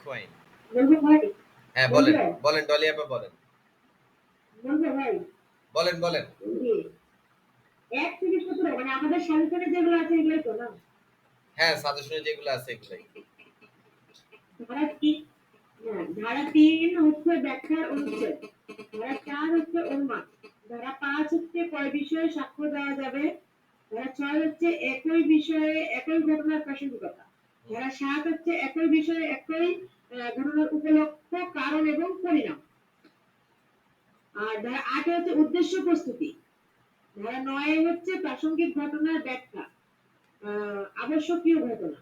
সাক্ষ্য আইন। বলবো ভাই, হ্যাঁ বলবো বলেন, বলেন ডলি আপা বলেন, বলবো ভাই, বলেন বলেন। জি, 1 থেকে 17 মানে আমাদের সংবিধানে যেগুলো আছে এগুলোই তো না? হ্যাঁ সাজেশনে যেগুলো আছে এগুলাই। ধারা 3, হ্যাঁ, ধারা 3 হচ্ছে ব্যাখ্যার অনুচ্ছেদ, ধারা 4 হচ্ছে অনুমান, ধারা 5 হচ্ছে কয় বিষয়ে সাক্ষ্য দেওয়া যাবে, ধারা 6 হচ্ছে একই বিষয়ে একই ঘটনার প্রাসঙ্গিকতা, ধারা 7 হচ্ছে একই বিষয়ে একই ঘটনার উপলক্ষ, কারণ এবং পরিণাম, আর ধারা 8 হচ্ছে উদ্দেশ্য প্রস্তুতি, ধারা 9 হচ্ছে প্রাসঙ্গিক ঘটনার ব্যাখ্যা, আবশ্যকীয় ঘটনা,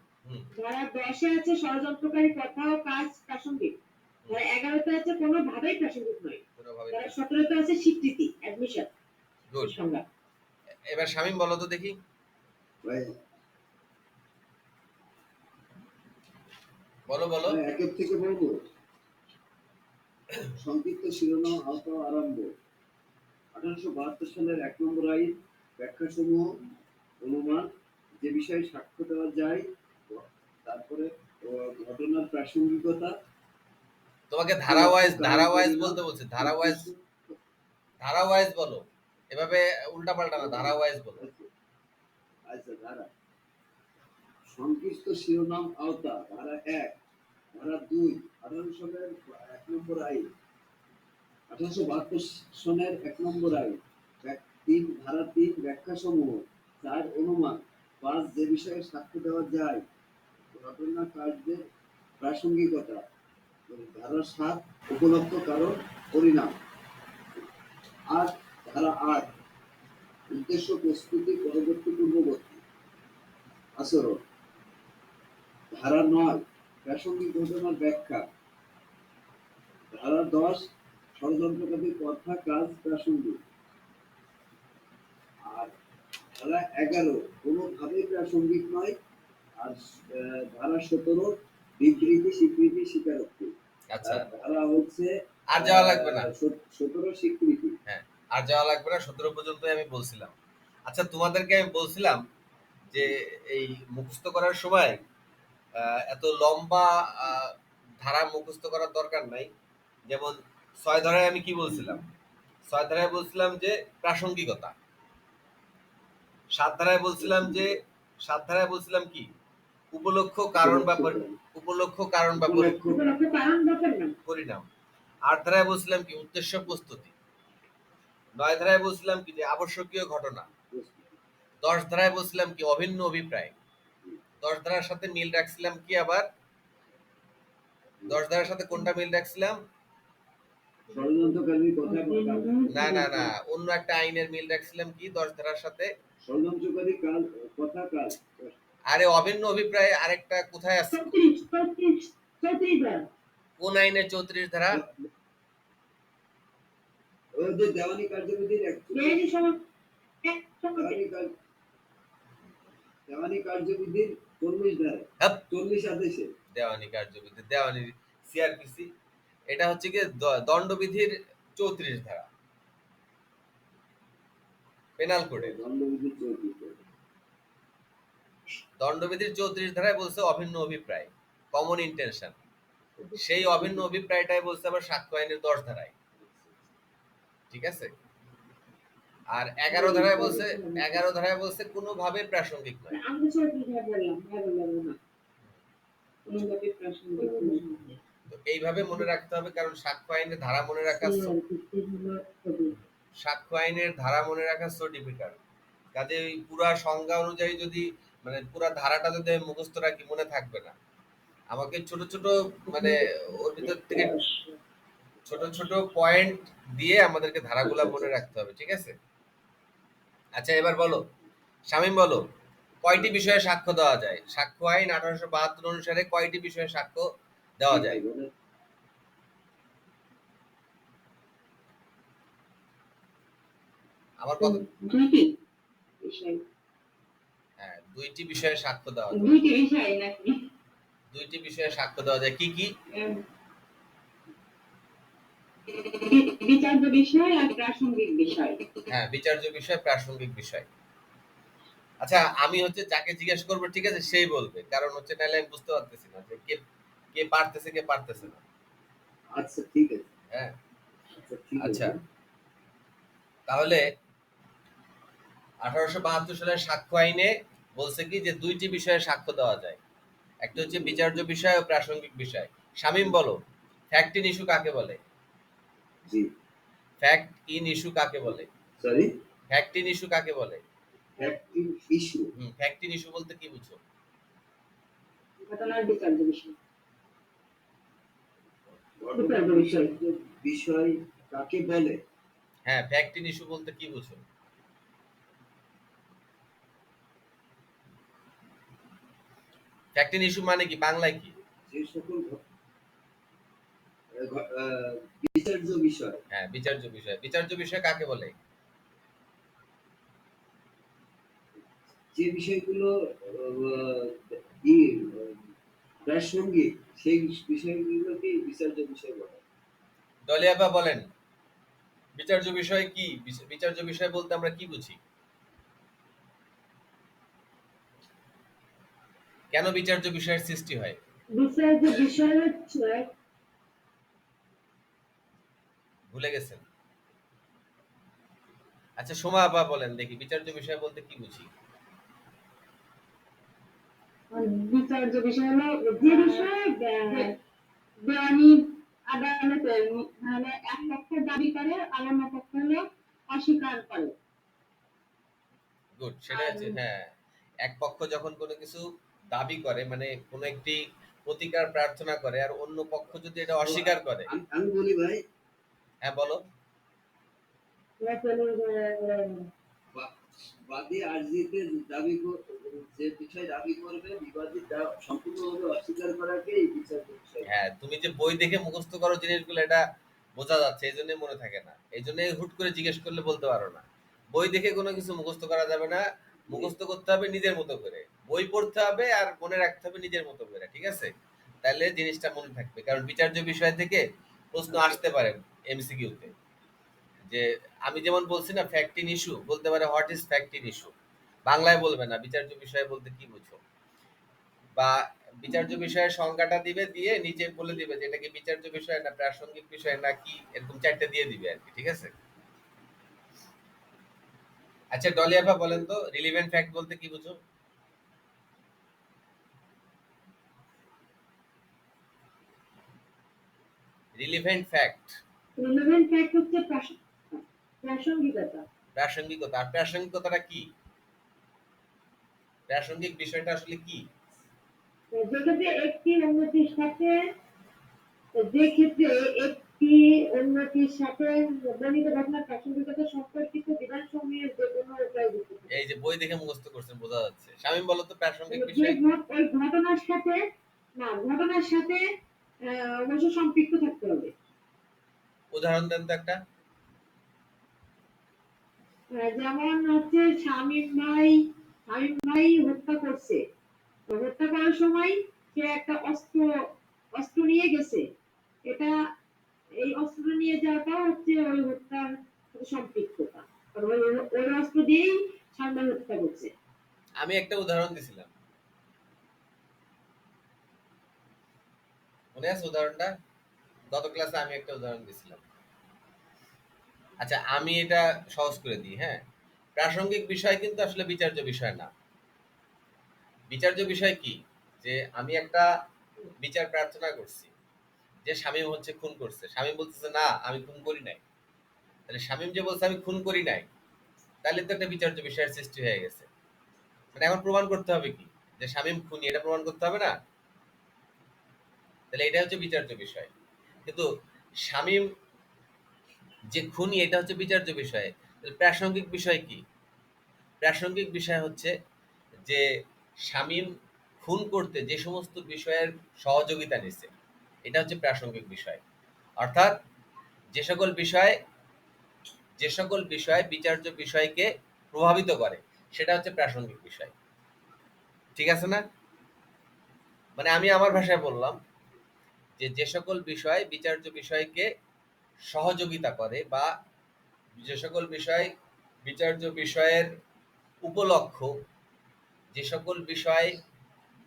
ধারা 10 আছে ষড়যন্ত্রকারী কথা ও কাজ প্রাসঙ্গিক, ধারা 11 আছে কোনোভাবেই প্রাসঙ্গিক নয়, ধারা 17 আছে স্বীকৃতি অ্যাডমিশন গুড। সংজ্ঞা। এবার শামীম বলো তো দেখি। বলো বলো। একের থেকে বলবো। সংক্ষিপ্ত শিরোনাম আওতা আরম্ভ। 1872 সালের 1 নম্বর আইন, ব্যাখ্যাসমূহ, অনুমান, যে বিষয়ে সাক্ষ্য দেওয়া যায়, তারপরে ঘটনার প্রাসঙ্গিকতা। তোমাকে ধারাওয়াইজ বলতে বলছে, ধারাওয়াইজ বলো, এভাবে উল্টা পাল্টা না, ধারাওয়াইজ বলো। আচ্ছা, ধারা। সংক্ষিপ্ত শিরোনাম আওতা, ধারা 1, ধারা 2, 18 সালের 1 নম্বর আইন, 1872 সনের 1 নম্বর আইন, 3 ধারা 3 ব্যাখ্যাসমূহ, 4 অনুমান, 5 যে বিষয়ে সাক্ষ্য দেওয়া যায়, ঘটনা কার্যের প্রাসঙ্গিকতা, ধারা 7 উপলব্ধ কারণ পরিণাম, 8 ধারা 8 উদ্দেশ্য প্রস্তুতি পরবর্তী পূর্ববর্তী আচরণ, ধারা 9 প্রাসঙ্গিক ঘটনার ব্যাখ্যা, ধারা 10 ষড়যন্ত্রকারী কথা কাজ প্রাসঙ্গিক, আর ধারা 11 কোনোভাবেই প্রাসঙ্গিক নয়, আর ধারা 17 বিবৃতি স্বীকৃতি স্বীকারোক্তি। আচ্ছা, ধারা হচ্ছে আর যাওয়া লাগবে না, 17 স্বীকৃতি। হ্যাঁ আর যাওয়া লাগবে না, 17 পর্যন্তই আমি বলছিলাম। আচ্ছা তোমাদেরকে আমি বলছিলাম যে এই মুখস্থ করার সময় এত লম্বা ধারা মুখস্থ করার দরকার নাই। যেমন 6 ধারায় আমি কি বলছিলাম, 6 ধারায় বলছিলাম যে প্রাসঙ্গিকতা, 7 ধারায় বলছিলাম যে 7 ধারায় বলছিলাম কি উপলক্ষ কারণ বা পরিণাম, 8 ধারায় বলছিলাম কি উদ্দেশ্য প্রস্তুতি, 9 ধারায় বলছিলাম কি যে আবশ্যকীয় ঘটনা, 10 ধারায় বলছিলাম কি অভিন্ন অভিপ্রায়, 10 ধারার সাথে মিল রাখছিলাম কি আবার, 10 ধারার সাথে কোনটা মিল রাখছিলাম, ষড়যন্ত্রকারী কথা না না না, অন্য একটা আইনের মিল রাখছিলাম কি 10 ধারার সাথে, ষড়যন্ত্রকারী কথা কাজ। আরে অভিন্ন অভিপ্রায় আরেকটা কোথায় আছে, 34 ধারা কোন আইনের 34 ধারা, ওই যে দেওয়ানি কার্যবিধির দেওয়ানি কার্যবিধির 40 ধারা, 40 আদেশে দেওয়ানি কার্যবিধি, দেওয়ানি সিআরপিসি, এটা হচ্ছে কি দণ্ডবিধির 34 ধারা পেনাল কোডে। দণ্ডবিধির 34 ধারায় বলছে অভিন্ন অভিপ্রায়, কমন ইন্টেনশন, সেই অভিন্ন অভিপ্রায়টাই বলছে আবার সাক্ষ্য আইনের 10 ধারায়, ঠিক আছে। আর 11 ধারায় বলছে কোনোভাবে প্রাসঙ্গিক নয়। তো এইভাবে মনে রাখতে হবে, কারণ সাক্ষ্য আইনের ধারা মনে রাখা সো ডিফিকাল্ট। কাজে ওই পুরা সংজ্ঞা অনুযায়ী যদি মানে পুরা ধারাটা যদি আমি মুখস্থ রাখি মনে থাকবে না, আমাকে ছোট ছোট মানে ওর ভিতর থেকে ছোট ছোট পয়েন্ট দিয়ে আমাদেরকে ধারাগুলা মনে রাখতে হবে, ঠিক আছে। আচ্ছা এবার বলো শামীম, বলো কয়টি বিষয়ে সাক্ষ্য দেওয়া যায়, সাক্ষ্য আইন 1872 অনুসারে কয়টি বিষয়ে সাক্ষ্য দেওয়া যায়? আমার কত, হ্যাঁ 2টি বিষয়ে সাক্ষ্য দেওয়া যায়, 2টি বিষয়ে সাক্ষ্য দেওয়া যায়, কি কি? বিচার্য বিষয় আর প্রাসঙ্গিক বিষয়। হ্যাঁ বিচার্য বিষয়, প্রাসঙ্গিক বিষয়। আচ্ছা আমি হচ্ছে যাকে জিজ্ঞেস করবো ঠিক আছে সেই বলবে, কারণ হচ্ছে নাহলে আমি বুঝতে পারতেছি না যে কে কে পারতেছে কে পারতেছে না। আচ্ছা ঠিক আছে। হ্যাঁ, আচ্ছা ঠিক আচ্ছা, আছে। তাহলে 1872 সালের সাক্ষ্য আইনে বলছে কি যে দুইটি বিষয়ে সাক্ষ্য দেওয়া যায়, একটা হচ্ছে বিচার্য বিষয় ও প্রাসঙ্গিক বিষয়। শামীম বলো, ফ্যাক্ট ইন ইস্যু কাকে বলে? জি ফ্যাক্ট ইন ইস্যু কাকে বলে? সরি, ফ্যাক্ট ইন ইস্যু কাকে বলে? Active issue fact in issue বলতে কি বুঝো? ঘটনার বিচার্য বিষয়। ঘটনার বিচার্য বিষয় কাকে বলে? হ্যাঁ, ফ্যাক্ট ইন ইস্যু বলতে কি বুঝো? ফ্যাক্ট ইন ইস্যু মানে কি, বাংলায় কি? যে সকল বিচার্য বিষয়, হ্যাঁ, বিচার্য বিষয়। বিচার্য বিষয় কাকে বলে? যে বিষয়গুলো ই প্রাসঙ্গিক, সেই বিষয়গুলোকে বিচার্য বিষয় বলে। দলিয়াপা বলেন, বিচার্য বিষয় কি? বিচার্য বিষয় বলতে আমরা কি বুঝি? কেন বিচার্য বিষয়ের সৃষ্টি হয়? বিচার্য বিষয় হচ্ছে ভুলে গেছেন? আচ্ছা, সোমা আপা বলেন দেখি, বিচার্য বিষয় বলতে কি বুঝি? বিচার্য বিষয় হলো যে বিষয়ে দেওয়ানি আদালতে মানে এক পক্ষ দাবি করে আর অন্য পক্ষ হলো অস্বীকার করে। গুড, সেটা হচ্ছে, হ্যাঁ, এক পক্ষ যখন কোনো কিছু দাবি করে, মানে কোনো একটি প্রতিকার প্রার্থনা করে, আর অন্য পক্ষ যদি এটা অস্বীকার করে। আমি বলি ভাই, হ্যাঁ বলো। বা- বাদী আরজিতে দাবি যে বিষয় দাবি করবে, বিবাদী তা সম্পূর্ণভাবে অস্বীকার করাকেই বিচার্য বিষয়। হ্যাঁ, তুমি যে বই দেখে মুখস্থ করো জিনিসগুলো, এটা বোঝা যাচ্ছে, এই জন্যই মনে থাকে না, এই জন্য হুট করে জিজ্ঞেস করলে বলতে পারো না। বই দেখে কোনো কিছু মুখস্থ করা যাবে না, মুখস্থ করতে হবে নিজের মতো করে, বই পড়তে হবে আর মনে রাখতে হবে নিজের মতো করে, ঠিক আছে? তাহলে জিনিসটা মনে থাকবে, কারণ বিচার্য বিষয় থেকে প্রশ্ন আসতে পারে এমসিকিউতে। যে আমি যেমন বলছি না, ফ্যাক্ট ইন ইস্যু বলতে পারে what is fact in issue, বাংলায় বলবে না বিচার্য বিষয় বলতে কি বুঝো, বা বিচার্য বিষয়ের সংজ্ঞাটা দিবে, দিয়ে নিচে বলে দিবে যে এটা কি বিচার্য বিষয় না প্রাসঙ্গিক বিষয় না কি, এরকম চারটে দিয়ে দিবে আর কি, ঠিক আছে? আচ্ছা, ডলি আপা বলেন তো, রিলিভেন্ট ফ্যাক্ট বলতে কি বুঝো? Relevant fact. রিলেভেন্ট ফ্যাক্ট হচ্ছে প্রাসঙ্গিকতা। প্রাসঙ্গিকতা, আর প্রাসঙ্গিকতাটা কি? প্রাসঙ্গিক বিষয়টা আসলে কি? যেক্ষেত্রে একটি উন্নতির সাথে যে ক্ষেত্রে একটি উন্নতির সাথে বর্ণিত ঘটনার প্রাসঙ্গিকতা সম্পর্কিত বিধানসমূহের যে কোনো উপায় যুক্ত থাকে। এই যে বই দেখে মুখস্থ করছেন, বোঝা যাচ্ছে। শামীম বলো তো, প্রাসঙ্গিক মানে যে বিষয় কি? ওই ঘটনার সাথে না ঘটনার সাথে অবশ্য সম্পৃক্ত থাকতে হবে। উদাহরণ দেন তো একটা। যেমন হচ্ছে শামীম ভাই হত্যা করছে, তো হত্যা করার সময় সে একটা অস্ত্র নিয়ে গেছে, এটা এই অস্ত্র নিয়ে যাওয়াটা হচ্ছে ওই হত্যার সাথে সম্পৃক্ততা, কারণ ওই অস্ত্র দিয়েই শামীম ভাই হত্যা করছে। আমি একটা উদাহরণ দিছিলাম, মনে আছে উদাহরণটা? গত ক্লাসে আমি একটা উদাহরণ দিছিলাম। আচ্ছা, আমি এটা সহজ করে দিই, হ্যাঁ। প্রাসঙ্গিক বিষয় কিন্তু আসলে বিচার্য বিষয় না। বিচার্য বিষয় কি? যে আমি একটা বিচার প্রার্থনা করছি যে শামীম হচ্ছে খুন করছে, শামীম বলতেছে না আমি খুন করি নাই। তাহলে শামীম যে বলছে আমি খুন করি নাই, তাহলে তো একটা বিচার্য বিষয়ের সৃষ্টি হয়ে গেছে। মানে এখন প্রমাণ করতে হবে কি, যে শামীম খুনি, এটা প্রমাণ করতে হবে না? তাহলে এটা হচ্ছে বিচার্য বিষয়। কিন্তু শামীম যে খুনি, এটা হচ্ছে বিচার্য বিষয়। তাহলে প্রাসঙ্গিক বিষয় কি? প্রাসঙ্গিক বিষয় হচ্ছে যে শামীম খুন করতে যে সমস্ত বিষয়ের সহযোগিতা নিছে, এটা হচ্ছে প্রাসঙ্গিক বিষয়। অর্থাৎ যে সকল বিষয় যে সকল বিষয় বিচার্য বিষয়কে প্রভাবিত করে, সেটা হচ্ছে প্রাসঙ্গিক বিষয়, ঠিক আছে না? মানে আমি আমার ভাষায় বললাম যে যে সকল বিষয় বিচার্য বিষয়কে সহযোগিতা করে, বা যে সকল বিষয় বিচার্য বিষয়ের উপলক্ষ্য, যে সকল বিষয়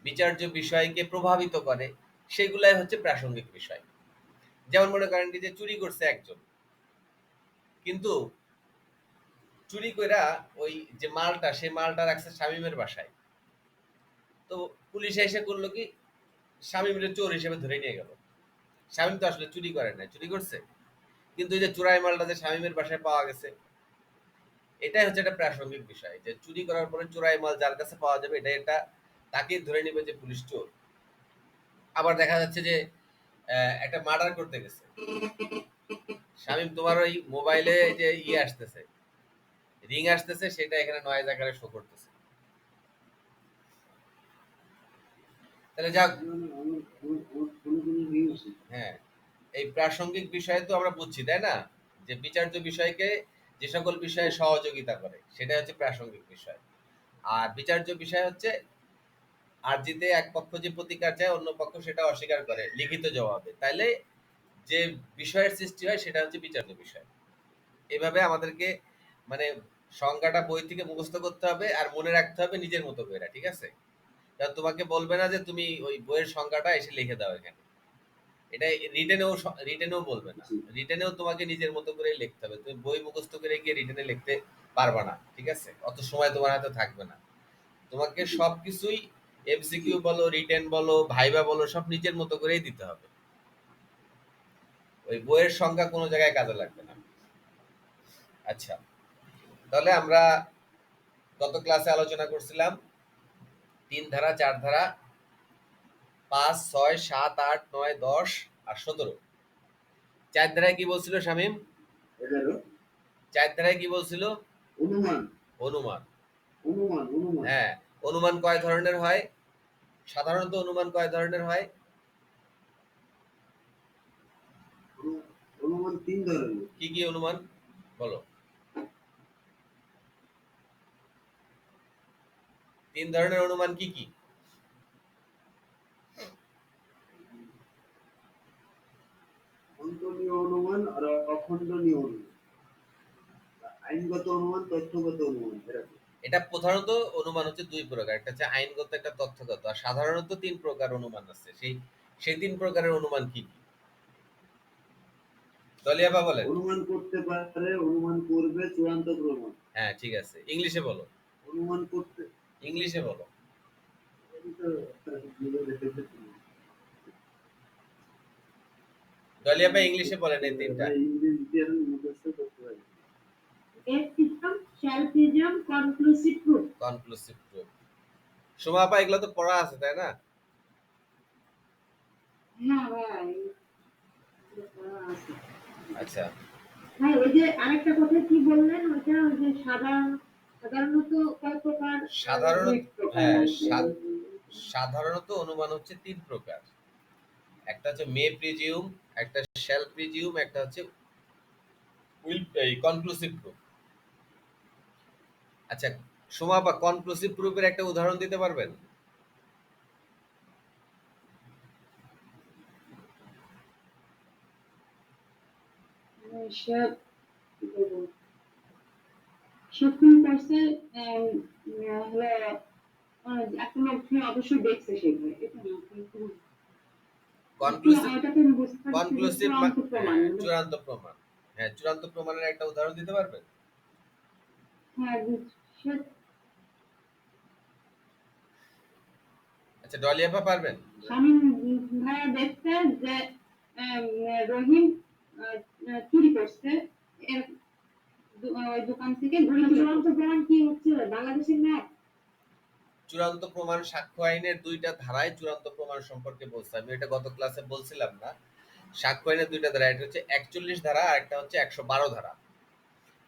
বিচার্য বিষয়কে প্রভাবিত করে, সেগুলাই হচ্ছে প্রাসঙ্গিক বিষয়। যেমন মনে করেন কি যে চুরি করছে একজন, কিন্তু চুরি কইরা ওই যে মালটা, সেই মালটা রাখছে শামীমের বাসায়। তো পুলিশ এসে করলো কি, শামীমের চোর হিসেবে ধরে নিয়ে গেল। শামীম তো আসলে চুরি করে নাই, চুরি করছে, কিন্তু এই যে চোরাই মালটা যে শামীমের বাসায় পাওয়া গেছে, এটাই হচ্ছে একটা প্রাসঙ্গিক বিষয়, যে চুরি করার পরে চোরাই মাল যার কাছে পাওয়া যাবে, এটা এটা তাকে ধরে নিবে যে পুলিশ চোর। আবার দেখা যাচ্ছে যে একটা মার্ডার করতে গেছে শামীম, তোমার ওই মোবাইলে যে আসতেছে, রিং আসতেছে, সেটা এখানে নয়েজ আকারে শো করতেছে। তাহলে যাক, না, না, আমার কোনো নিউজ নেই। হ্যাঁ, এই প্রাসঙ্গিক বিষয় তো আমরা বুঝছি, তাই না? যে বিচার্য বিষয়কে যে সকল বিষয়ে সহযোগিতা করে, সেটা হচ্ছে প্রাসঙ্গিক বিষয়। আর বিচার্য বিষয় হচ্ছে আর্জিতে এক পক্ষ যে প্রতিকার চায়, অন্য পক্ষ সেটা অস্বীকার করে লিখিত জবাবে, তাইলে যে বিষয়ের সৃষ্টি হয় সেটা হচ্ছে বিচার্য বিষয়। এভাবে আমাদেরকে মানে সংজ্ঞাটা বই থেকে মুখস্থ করতে হবে আর মনে রাখতে হবে নিজের মতো করে, ঠিক আছে? কারণ তোমাকে বলবে না যে তুমি ওই বইয়ের সংজ্ঞাটা এসে লিখে দাও এখানে, এটা রিটেনেও বলবে না। জি। রিটেনেও তোমাকে নিজের মতো করে লিখতে হবে, তুমি বই মুখস্থ করে গিয়ে রিটেনে লিখতে পারবা না, ঠিক আছে? অত সময় তোমার হাতে থাকবে না। তোমাকে জি। সবকিছুই জি। এমসিকিউ বলো, রিটেন বলো, ভাইবা বলো, সব নিজের মতো করেই দিতে হবে। ওই বইয়ের সংজ্ঞা কোনো জায়গায় কাজে লাগবে না। আচ্ছা, তাহলে আমরা গত ক্লাসে আলোচনা করছিলাম 3 ধারা, 4 ধারা, 5, 6, 7, 8, 9, 10 আর 17। 4 ধারায় কি বলছিল শামীম? 11 4 ধারায় কি বলছিল? অনুমান, অনুমান। অনুমান। হ্যাঁ, অনুমান কয় ধরনের হয়? সাধারণত অনুমান কয় ধরনের হয়? অনুমান 3 ধরনের। কি কি অনুমান বলো? 3 ধরনের অনুমান কি কি? খণ্ডনীয় অনুমান আর অখণ্ডনীয় অনুমান। আইনগত অনুমান, তথ্যগত অনুমান, এরকম। এটা প্রধানত অনুমান হচ্ছে 2 প্রকার, একটা হচ্ছে আইনগত, একটা তথ্যগত। আর সাধারণত 3 প্রকার অনুমান আছে। সেই 3 প্রকারের অনুমান কি কি? দলিয়াপা বলেন। অনুমান করতে পারে, অনুমান করবে, চূড়ান্ত প্রমাণ। হ্যাঁ, ঠিক আছে, ইংলিশে বলো। অনুমান করতে ইংলিশে বলো। আমি তো নিজে দেখেছি। দলিয়াপা ইংলিশে বলেন এই তিনটা। ভাই ইংরেজি দিয়ে আমি মুখস্থ করতে পারি। Base system, shall presume, conclusive proof. Conclusive proof. সোমাপা এগুলো তো পড়া আছে, তাই না? হ্যাঁ ভাই, এটা পড়া আছে। আচ্ছা, ভাই ওই যে আরেকটা কথা কি বললেন, ওইটা ওই যে সাধারণত কয় প্রকার, সাধারণত, অনেক প্রকার হ্যাঁ, আছে। সাধারণত অনুমান হচ্ছে 3 প্রকার। একটা হচ্ছে মে প্রিজিউম, একটা শ্যাল প্রিজিউম, একটা হচ্ছে উইল এই কনক্লুসিভ প্রুফ। আচ্ছা, সোমাপা কনক্লুসিভ প্রুফের একটা উদাহরণ দিতে পারবেন? সে কি বলবো, সে কোন কোর্সে হলো একটা লোক সে অবশ্যই দেখছে সেগুলো, এটা না কিন্তু একটু কনক্লুসিভ, এটাতে আমি বুঝতে পারছি যে কনক্লুসিভ চূড়ান্ত প্রমাণ হ্যাঁ, মানে। চূড়ান্ত প্রমাণ। হ্যাঁ, চূড়ান্ত প্রমাণের একটা উদাহরণ দিতে পারবেন? হ্যাঁ, সে আচ্ছা, ডলিয়াপা পারবেন? শামীম ভাইয়া দেখছে যে আম, রহিম আহ, চুরি করছে, এর ওই দোকান থেকে ঘুরে চূড়ান্ত প্রমাণ কি হচ্ছে বাংলাদেশের ম্যাপ। চূড়ান্ত প্রমাণ সাক্ষ্য আইনের 2টা ধারায় চূড়ান্ত প্রমাণ সম্পর্কে বলছে, আমি এটা গত ক্লাসে বলছিলাম না? সাক্ষ্য আইনের 2টা ধারা, একটা হচ্ছে 41 ধারা আর একটা হচ্ছে 112 ধারা।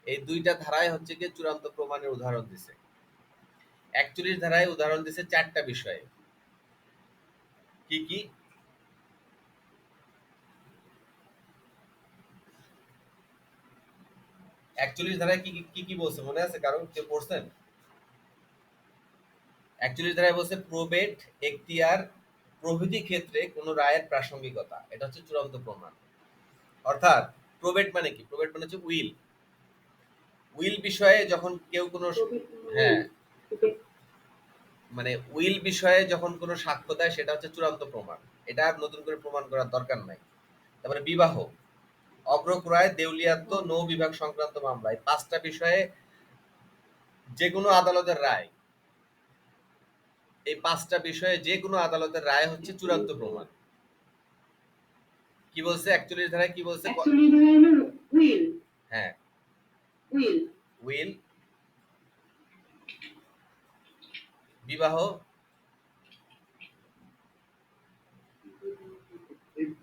এই 2টা ধারায় হচ্ছে কি চূড়ান্ত প্রমাণের উদাহরণ দিছে। 41 ধারায় উদাহরণ দিছে 4টা বিষয়ে। কি কি? 41 ধারায় কি কি কি বলছে মনে আছে কারণ, কেউ পড়ছেন? 41 ধারায় বলছে প্রবেট, এখতিয়ার প্রভৃতি ক্ষেত্রে কোন রায়ের প্রাসঙ্গিকতা, এটা হচ্ছে চূড়ান্ত প্রমাণ। অর্থাৎ প্রবেট মানে কি? প্রবেট মানে হচ্ছে উইল। উইল বিষয়ে যখন কেউ কোনো, হ্যাঁ, মানে উইল বিষয়ে যখন কোনো সাক্ষ্য দেয় সেটা হচ্ছে চূড়ান্ত প্রমাণ, এটা আর নতুন করে প্রমাণ করার দরকার নাই। তারপরে বিবাহ, অগ্রক্রয়, দেউলিয়াত্ব, নৌ বিভাগ সংক্রান্ত মামলা, এই পাঁচটা বিষয়ে যে কোনো আদালতের রায়, এই পাঁচটা বিষয়ে যে কোনো আদালতের রায় হচ্ছে চূড়ান্ত প্রমাণ। কি বলছে 41 ধারায়, কি বলছে? অ্যাকচুয়ালি ধরে হলো উইল, হ্যাঁ, উইল, উইল, বিবাহ,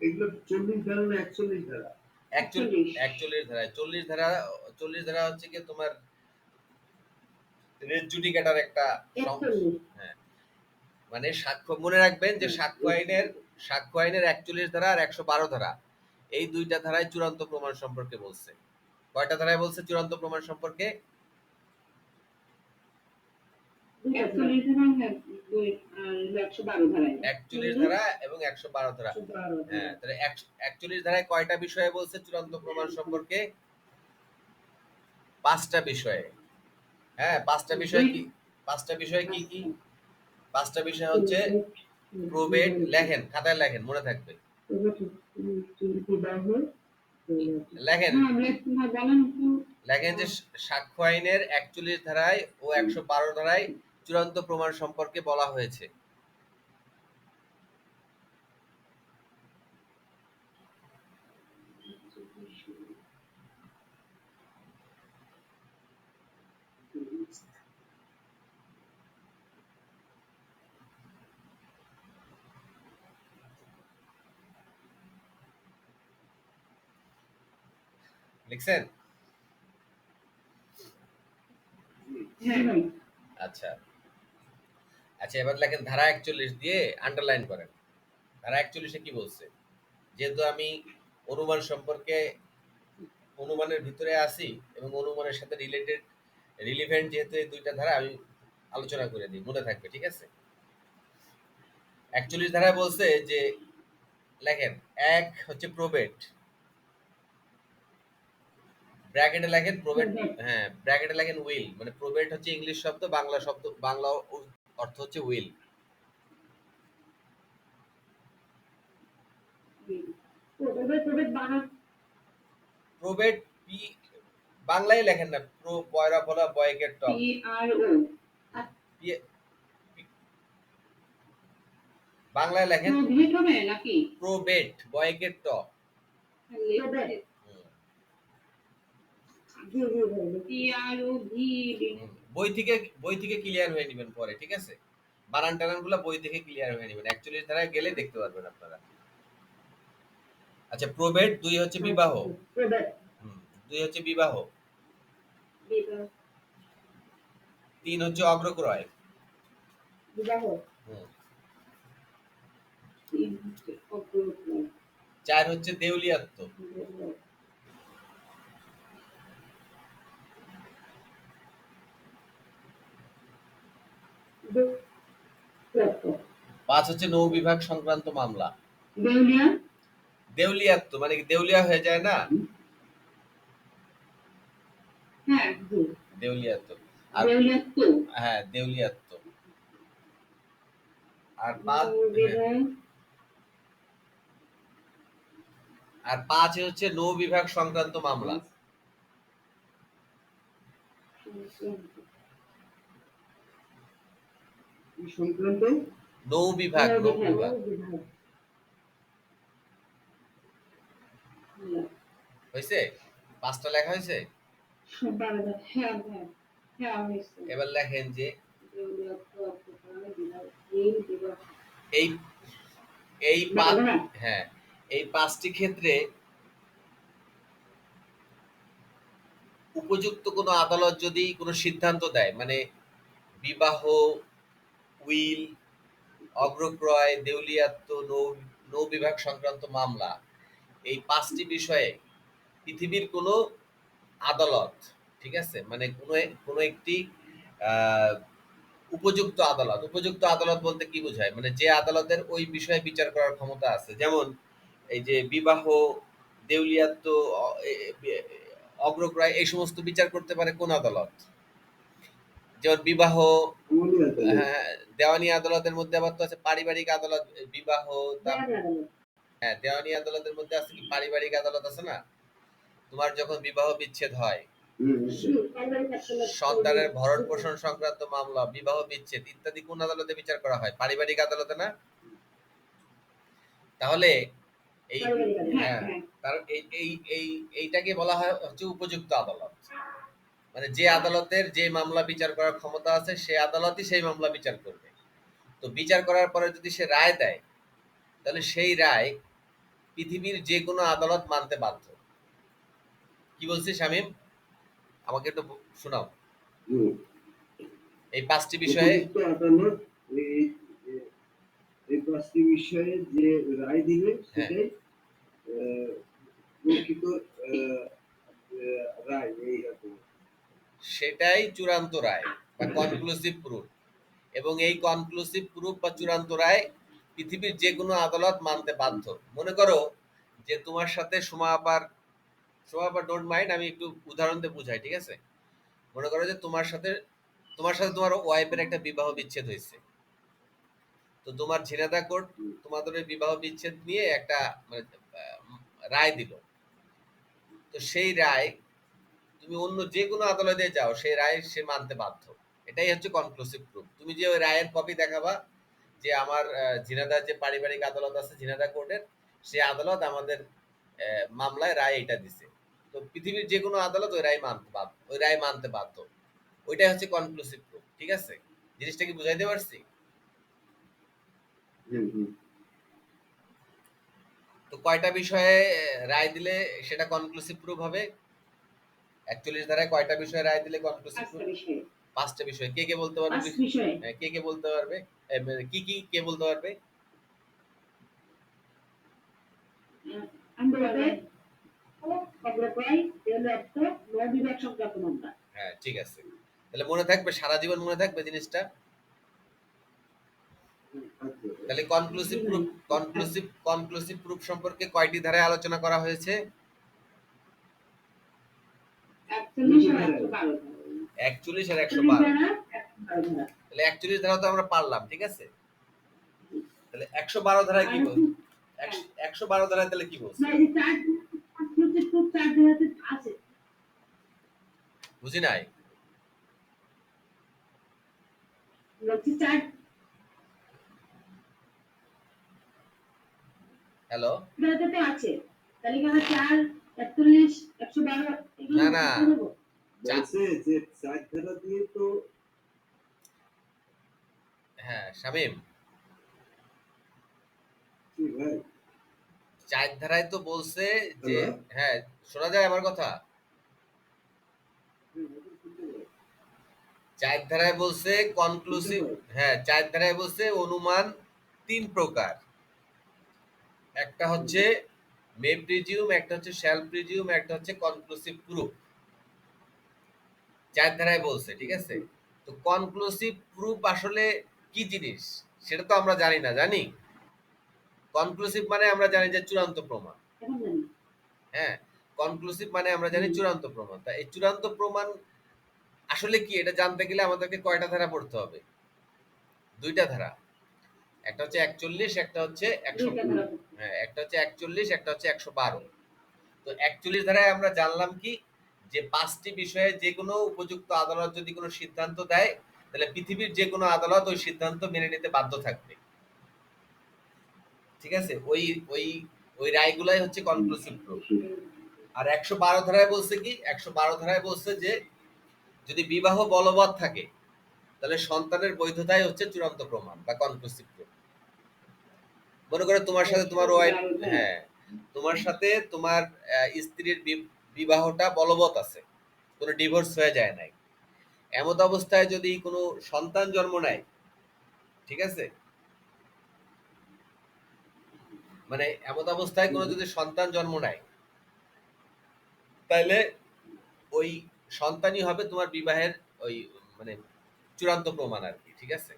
এগুলো 40 ধারা না 41 ধারা? 41 ধারায়, 40 ধারা হচ্ছে কি তোমার রেস জুডিকেটার একটা একচল্লিশ। হ্যাঁ, মানে সাক্ষ্য, মনে রাখবেন যে সাক্ষ্য আইনের 41 ধারা আর 112 ধারা, এই দুইটা ধারায় চূড়ান্ত প্রমাণ সম্পর্কে বলছে। কয়টা ধারায় বলছে চূড়ান্ত প্রমাণ সম্পর্কে? একচল্লিশ ধারা, হ্যাঁ, আর 112 ধারায়। 41 ধারা এবং 112 ধারা। 112 হ্যাঁ, তাহলে 41 ধারায় কয়টা বিষয়ে বলছে চূড়ান্ত প্রমাণ সম্পর্কে? পাঁচটা বিষয়ে। হ্যাঁ, পাঁচটা বিষয় কি? পাঁচটা বিষয় কি কি? পাঁচটা বিষয় হচ্ছে প্রবেট, লেখেন, খাতায় লেখেন, মনে থাকবে। লেখেন, লেখেন যে সাক্ষ্য আইনের 41 ধারায় ও 112 ধারায় চূড়ান্ত প্রমাণ সম্পর্কে বলা হয়েছে। লিখছেন? হ্যাঁ ভাই। আচ্ছা আচ্ছা, এবার লেখেন ধারা 41 দিয়ে আন্ডারলাইন করেন। ধারা 41-এ কি বলছে? যেহেতু আমি অনুমান সম্পর্কে, অনুমানের ভিতরে আসি এবং অনুমানের সাথে রিলিভেন্ট যেহেতু এই দুইটা ধারা, আমি আলোচনা করে দিই, মনে থাকবে, ঠিক আছে? 41 ধারায় বলছে যে, লেখেন, এক হচ্ছে প্রবেট, ব্র্যাকেটে লেখেন প্রবেট, হ্যাঁ ব্র্যাকেটে লেখেন উইল, মানে প্রবেট হচ্ছে ইংলিশ শব্দ, বাংলা শব্দ, বাংলা অর্থ হচ্ছে উইল। প্রবেট, পি, বাংলায় লেখেন না, প্রো পয়রা ফলা বয়কের টপ, বাংলায় লেখেন প্রবেট বয়কের টপ। বই থেকে ক্লিয়ার হয়ে নেবেন পরে, ঠিক আছে? বানান টানান গুলা বই থেকে ক্লিয়ার হয়ে নেবেন, 41 ধারায় গেলে দেখতে পারবেন আপনারা। আচ্ছা, প্রবেট, দুই হচ্ছে বিবাহ, দুই হচ্ছে বিবাহ, তিন হচ্ছে অগ্রক্রয়, চার হচ্ছে দেউলিয়াত্ব, পাঁচ হচ্ছে নৌ বিভাগ সংক্রান্ত মামলা। দেউলিয়াত্ব মানে কি, দেউলিয়া হয়ে যায় না, দেউলিয়াত্ব। আর হ্যাঁ, দেউলিয়াত্ব। আর পাঁচ, আর পাঁচ হচ্ছে নৌ বিভাগ সংক্রান্ত মামলা। সংক্রান্ত নৌ বিভাগ, নৌ বিভাগ হয়েছে? পাঁচটা লেখা হয়েছে। এবার লেখেন যে এই এই হ্যাঁ, এই পাঁচটি ক্ষেত্রে উপযুক্ত কোনো আদালত যদি কোনো সিদ্ধান্ত দেয়, মানে বিবাহ, উইল, অগ্রক্রয়, দেউলিয়াত্ব, নৌ বিভাগ সংক্রান্ত মামলা, এই পাঁচটি বিষয়ে পৃথিবীর কোনো আদালত, ঠিক আছে, মানে কোনো একটি আহ, উপযুক্ত আদালত, উপযুক্ত আদালত বলতে কি বোঝায়, মানে যে আদালতের ওই বিষয়ে বিচার করার ক্ষমতা আছে, যেমন এই যে বিবাহ, দেউলিয়াত্ব, অগ্রক্রয়, এই সমস্ত বিচার করতে পারে কোন আদালত? যেমন বিবাহ, আমলি আদালত। হ্যাঁ, দেওয়ানি আদালতের মধ্যে আবার তো আছে পারিবারিক আদালত, বিবাহ, দেওয়ানি আদালত। হ্যাঁ, দেওয়ানি আদালতের মধ্যে আছে কি পারিবারিক আদালত আছে না? তোমার যখন বিবাহ বিচ্ছেদ হয়, পারিবারিক আদালত। সন্তানের ভরণ পোষণ সংক্রান্ত মামলা, বিবাহ বিচ্ছেদ ইত্যাদি কোন আদালতে বিচার করা হয়? পারিবারিক আদালতে না? তাহলে এই, পারিবারিক আদালত। হ্যাঁ, তার এইটাকে বলা হয় হচ্ছে উপযুক্ত আদালত। মানে যে আদালতের যে মামলা বিচার করার ক্ষমতা আছে সে আদালতই সেই মামলা বিচার করবে। তো বিচার করার পরে যদি সে রায় দেয়, তাহলে সেই রায় পৃথিবীর যে কোনো আদালত মানতে বাধ্য। কি বলছি শামীম? আমাকে একটু শোনাও হুম। এই ৫টি বিষয়ে। উপযুক্ত আদালত এই এই ৫টি বিষয়ে যে রায় দিবে হ্যাঁ, সেটাই প্রকৃত রায় এইরকম। সেটাই চূড়ান্ত রায় বা কনক্লুসিভ প্রুফ। এবং এই কনক্লুসিভ প্রুফ বা চূড়ান্ত রায় পৃথিবীর যে কোনো আদালত মানতে বাধ্য। মনে করো যে তোমার সাথে সোমা আপার ডোন্ট মাইন্ড, আমি একটু উদাহরণ দিয়ে বুঝাই, ঠিক আছে? মনে করো যে তোমার সাথে তোমার ওয়াইফের একটা বিবাহ বিচ্ছেদ হয়েছে। তো তোমার ঝিনাইদহ কোর্ট তোমাদের ওই বিবাহ বিচ্ছেদ নিয়ে একটা মানে রায় দিল। তো সেই রায় তুমি অন্য যে কোনো আদালতে যাও, সেই রায় সে মানতে বাধ্য। এটাই হচ্ছে কনক্লুসিভ প্রুফ। তুমি যে ওই রায়ের কপি দেখাবা যে আমার ঝিনাইদহ যে পারিবারিক আদালত আছে ঝিনাইদহ কোর্টের, সেই আদালত আমাদের মামলায় রায় এটা দিছে। তো পৃথিবীর যে কোনো আদালত ওই রায় মানতে বাধ্য। ওইটাই হচ্ছে কনক্লুসিভ প্রুফ, ঠিক আছে? জিনিসটা কি বুঝাইতে পারছি? হুম, হুম। তো কয়টা বিষয়ে রায় দিলে সেটা কনক্লুসিভ প্রুফ হবে? ৪১ ধারায় কয়টা বিষয়ে রায় দিলে কনক্লুসিভ ৫টা প্রুফ? বিষয়ে। ৫টা বিষয়। কে কে বলতে পারবে? ৫ বিষয়ে। কে কে বলতে পারবে? মানে কি কি কে বলতে পারবে? আন্দোলনের অগ্রগামী রেলওয়ার্থ নয় বিভাগ সংক্রান্ত মামলা। হ্যাঁ, ঠিক আছে। তাহলে মনে থাকবে, সারা জীবন মনে থাকবে জিনিসটা। তাহলে কনক্লুসিভ প্রুফ সম্পর্কে কয়টি ধারায় আলোচনা করা হয়েছে? ৪১ আর ১১২ ৪১ আর ৪১ ১১২। ধারা ১১২ ধারা। তাহলে ৪১ ধারা তো আমরা পারলাম, ঠিক আছে? তাহলে ১১২ ধারায় কি বল? ১১২ ধারায় তাহলে কি বলছে? না, এই যে ৪ কনক্লুসিভ প্রুফ ৪ ধারাতে আছে। বুঝি নাই। বলছি ৪ হ্যালো? ধারাতে তো আছে। তাহলে কি আমরা ৪, ৪১, ১১২ এগুলো না, না। করে দেবো? বলছে যে ৪ ধারা দিয়ে তো হ্যাঁ, শামীম, কি ভাই? ৪ ধারায় তো বলছে যে, হ্যালো? হ্যাঁ, শোনা যায় আমার কথা? হুম, এখন শুনতে পাই। ৪ ধারায় বলছে শুনতে কনক্লুসিভ, পাই। হ্যাঁ, ৪ ধারায় বলছে অনুমান ৩ প্রকার। একটা হচ্ছে মে প্রিজিউম, একটা হচ্ছে শ্যাল প্রিজিউম, একটা হচ্ছে কনক্লুসিভ প্রুফ। ৪ ধারায় বলছে, ঠিক আছে? তো কনক্লুসিভ প্রুফ আসলে কি জিনিস সেটা তো আমরা জানি না, জানি? কনক্লুসিভ মানে আমরা জানি যে চূড়ান্ত প্রমাণ। এখন জানি। হ্যাঁ, কনক্লুসিভ মানে আমরা জানি চূড়ান্ত প্রমাণ। তা এই চূড়ান্ত প্রমাণ আসলে কি এটা জানতে গেলে আমাদেরকে কয়টা ধারা পড়তে হবে? ২টা ধারা। একটা হচ্ছে ৪১, একটা হচ্ছে ১০০। ২টা ধারা। হ্যাঁ, একটা হচ্ছে ৪১, একটা হচ্ছে ১১২। তো ৪১ ধারায় আমরা জানলাম কি যে ৫টি বিষয়ে যে কোনো উপযুক্ত আদালত যদি কোনো সিদ্ধান্ত দেয়, তাহলে পৃথিবীর যে কোনো আদালত ওই সিদ্ধান্ত মেনে নিতে বাধ্য থাকবে। ঠিক আছে? ওই ওই ওই রায়গুলাই হচ্ছে কনক্লুসিভ প্রুফ। আর ১১২ ধারায় বলছে কি? ১১২ ধারায় বলছে যে যদি বিবাহ বলবৎ থাকে, তাহলে সন্তানের বৈধতাই হচ্ছে চূড়ান্ত প্রমাণ বা কনক্লুসিভ প্রুফ। মনে করো তোমার সাথে তোমার ওয়াইফ, হ্যাঁ, তোমার সাথে তোমার স্ত্রীর বিবাহটা বলবৎ আছে, কোনো ডিভোর্স হয়ে যায় নাই। এমত অবস্থায় যদি কোনো সন্তান জন্ম নেয়, ঠিক আছে? মানে এমত অবস্থায় কোনো যদি সন্তান জন্ম নেয়, তাহলে ওই সন্তানই হবে তোমার বিবাহের ওই মানে চূড়ান্ত প্রমাণ আর কি, ঠিক আছে?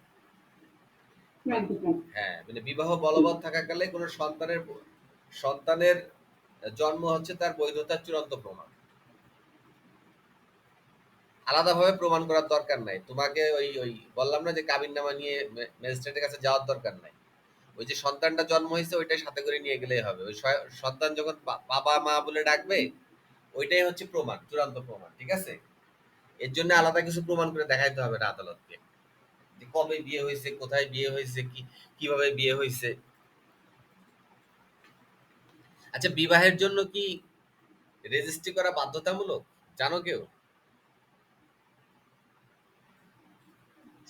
হ্যাঁ, মানে বিবাহ বলবৎ থাকাকালে কোনো সন্তানের জন্ম হচ্ছে তার বৈধতার চূড়ান্ত প্রমাণ। আলাদাভাবে প্রমাণ করার দরকার নাই। তোমাকে ওই বললাম না যে কাবিননামা নিয়ে ম্যাজিস্ট্রেটের কাছে যাওয়ার দরকার নাই। ওই যে সন্তানটা জন্ম হয়েছে ওইটাই সাথে করে নিয়ে গেলেই হবে। ওই সন্তান যখন বাবা মা বলে ডাকবে ওইটাই হচ্ছে প্রমাণ, চূড়ান্ত প্রমাণ। ঠিক আছে? এর জন্য আলাদা কিছু প্রমাণ করে দেখাইতে হবে না আদালতকে, যে কবে বিয়ে হয়েছে, কোথায় বিয়ে হয়েছে, কিভাবে বিয়ে হয়েছে। আচ্ছা, বিবাহের জন্য কি রেজিস্ট্রি করা বাধ্যতামূলক? জানো কেউ?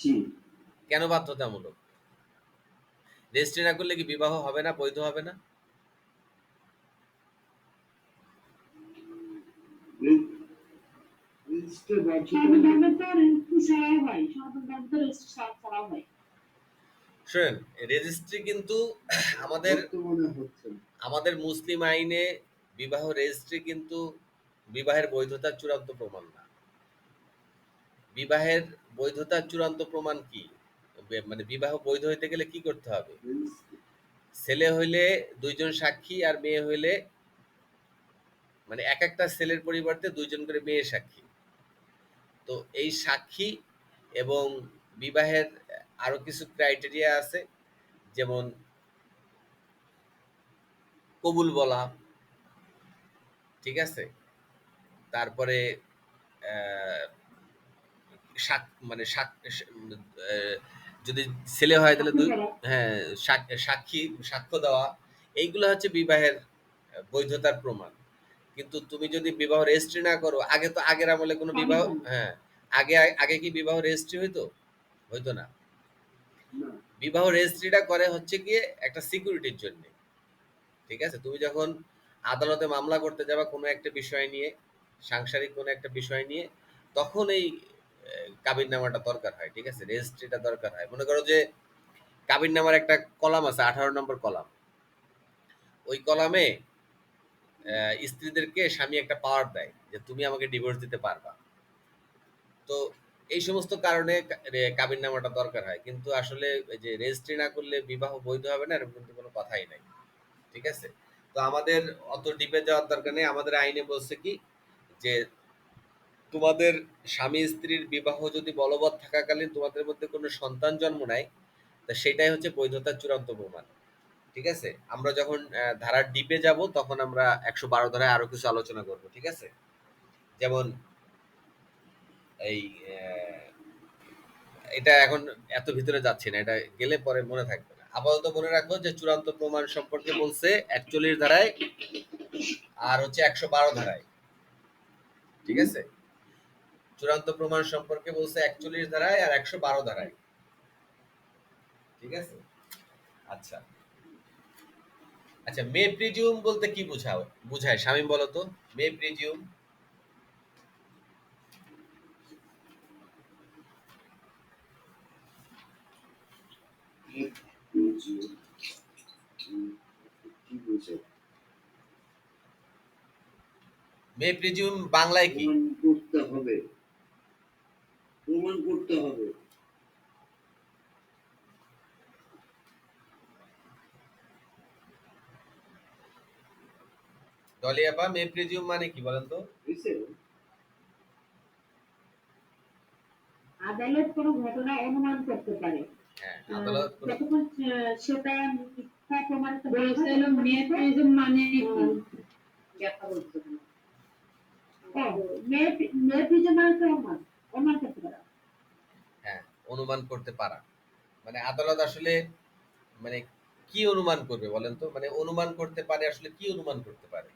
জি। কেন বাধ্যতামূলক? রেজিস্ট্রি না করলে কি বিবাহ হবে না, বৈধ হবে না? রেজিস্টার সনাতন বাধ্যতামূলক ধর্মে তো রেজিস্ট্রি ছাড়াও হয়, সনাতন ধর্মে তো রেজিস্ট্রি ছাড়াও হয়। শোনেন, রেজিস্ট্রি কিন্তু আমাদের বর্তমানে হচ্ছে না। আমাদের মুসলিম আইনে বিবাহ রেজিস্ট্রি কিন্তু বিবাহের বৈধতার চূড়ান্ত প্রমাণ না। বিবাহের বৈধতার চূড়ান্ত প্রমাণ কি? মানে বিবাহ বৈধ হইতে গেলে কি করতে হবে? রেজিস্ট্রি ছেলে হইলে দুইজন সাক্ষী, আর মেয়ে হইলে মানে এক একটা ছেলের পরিবর্তে দুইজন করে মেয়ে সাক্ষী। তো এই সাক্ষী এবং বিবাহের আরো কিছু ক্রাইটেরিয়া আছে, যেমন কবুল বলা, ঠিক আছে, তারপরে আহ, মানে আহ, যদি ছেলে হয় তাহলে সাক্ষী দুই, করা। হ্যাঁ, সাক্ষী, সাক্ষ্য দেওয়া, এইগুলো হচ্ছে বিবাহের বৈধতার প্রমাণ। কিন্তু তুমি যদি বিবাহ রেজিস্ট্রি না করো, আগে তো আগের আমলে কোনো বিবাহ, সংবিধান। হ্যাঁ, আগে আগে কি বিবাহ রেজিস্ট্রি হইতো? হইতো না। না। বিবাহ রেজিস্ট্রিটা করে হচ্ছে গিয়ে একটা সিকিউরিটির জন্য। ঠিক আছে? তুমি যখন আদালতে মামলা করতে যাবা কোনো একটা বিষয় নিয়ে, সাংসারিক কোনো একটা বিষয় নিয়ে, তখন এই কাবিননামাটা দরকার হয়। ঠিক আছে? রেজিস্ট্রিটা দরকার হয়। মনে করো যে কাবিননামার একটা কলাম আছে, 18 নম্বর কলাম। ওই কলামে স্ত্রীদেরকে স্বামী একটা পাওয়ার দেয় যে তুমি আমাকে ডিভোর্স দিতে পারবা। তো এই সমস্ত কারণে কাবিননামাটা দরকার হয়। কিন্তু আসলে এই যে রেজিস্ট্রি না করলে বিবাহ বৈধ হবে না, এরকম কিন্তু কোনো কথাই নাই। ঠিক আছে? তো আমাদের অত ডিপে যাওয়ার দরকার নেই। আমাদের আইনে বলছে কি, যে তোমাদের স্বামী স্ত্রীর বিবাহ যদি বলবৎ থাকাকালীন তোমাদের মধ্যে কোনো সন্তান জন্ম নেয়, তা সেটাই হচ্ছে বৈধতার চূড়ান্ত প্রমাণ। ঠিক আছে? আমরা যখন ধারার ডিপে যাব তখন আমরা 112 ধারায় আরো কিছু আলোচনা করব। ঠিক আছে? যেমন এই এটা এখন এত ভিতরে যাচ্ছি না, এটা গেলে পরে মনে থাকবে না। আপাতত মনে রাখো যে চূড়ান্ত প্রমাণ সম্পর্কে বলছে 41 ধারায়, আর হচ্ছে 112 ধারায়। ঠিক আছে? চূড়ান্ত প্রমাণ সম্পর্কে বলছে 41 ধারায় আর 112 ধারায়। ঠিক আছে? আচ্ছা, আচ্ছা, মে প্রিজিউম বলতে কি বুঝায় শামীম বলো তো? মে প্রিজিউম। কি বলছে? মে প্রিজিউম বাংলায় কি? প্রমাণ করতে হবে। প্রমাণ করতে হবে। ডলি আপা, মে প্রিজিউম মানে কি বলেন তো? বুঝছে? আদালত কোনো ঘটনা অনুমান করতে পারে, হ্যাঁ, আদালত কোনো, যতক্ষণ সেটা মিথ্যা প্রমাণিত না হয়, ততক্ষণ পর্যন্ত মানে কি ব্যাখ্যা বলতে পারে। মেয়ে মানে তো অনুমান, অনুমান করতে পারা। হ্যাঁ, অনুমান করতে পারা। মানে আদালত আসলে মানে কি অনুমান করবে বলেন তো? মানে অনুমান করতে পারে, আসলে কি অনুমান করতে পারে?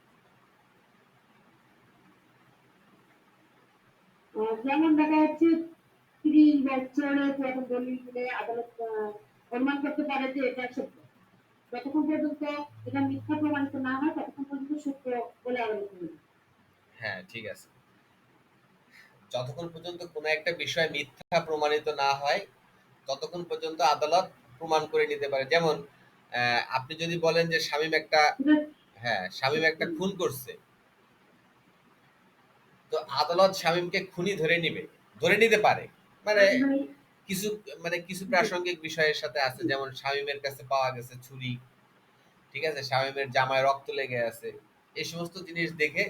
যেমন দেখা যাচ্ছে 30 বছরের পুরাতন দলিল মিলে আদালত অনুমান করতে পারে যে এটা সত্য। যতক্ষণ পর্যন্ত এটা মিথ্যা প্রমাণিত না হয় ততক্ষণ পর্যন্ত সত্য বলে আদালত মনে করে। হ্যাঁ, ঠিক আছে। যতক্ষণ পর্যন্ত কোনো একটা বিষয় মিথ্যা প্রমাণিত না হয় ততক্ষণ পর্যন্ত আদালত প্রমাণ করে নিতে পারে। যেমন আপনি যদি বলেন যে শামীম একটা, এটা হ্যাঁ, শামীম একটা খুন করছে, তো আদালত শামীমকে খুনি ধরে নিবে, ধরে নিতে পারে। মানে মানে কিছু, মানে কিছু প্রাসঙ্গিক বিষয়ের সাথে আছে, যেমন শামীমের কাছে পাওয়া গেছে ছুরি, ঠিক আছে, শামীমের জামায় রক্ত লেগে আছে। এই সমস্ত জিনিস দেখে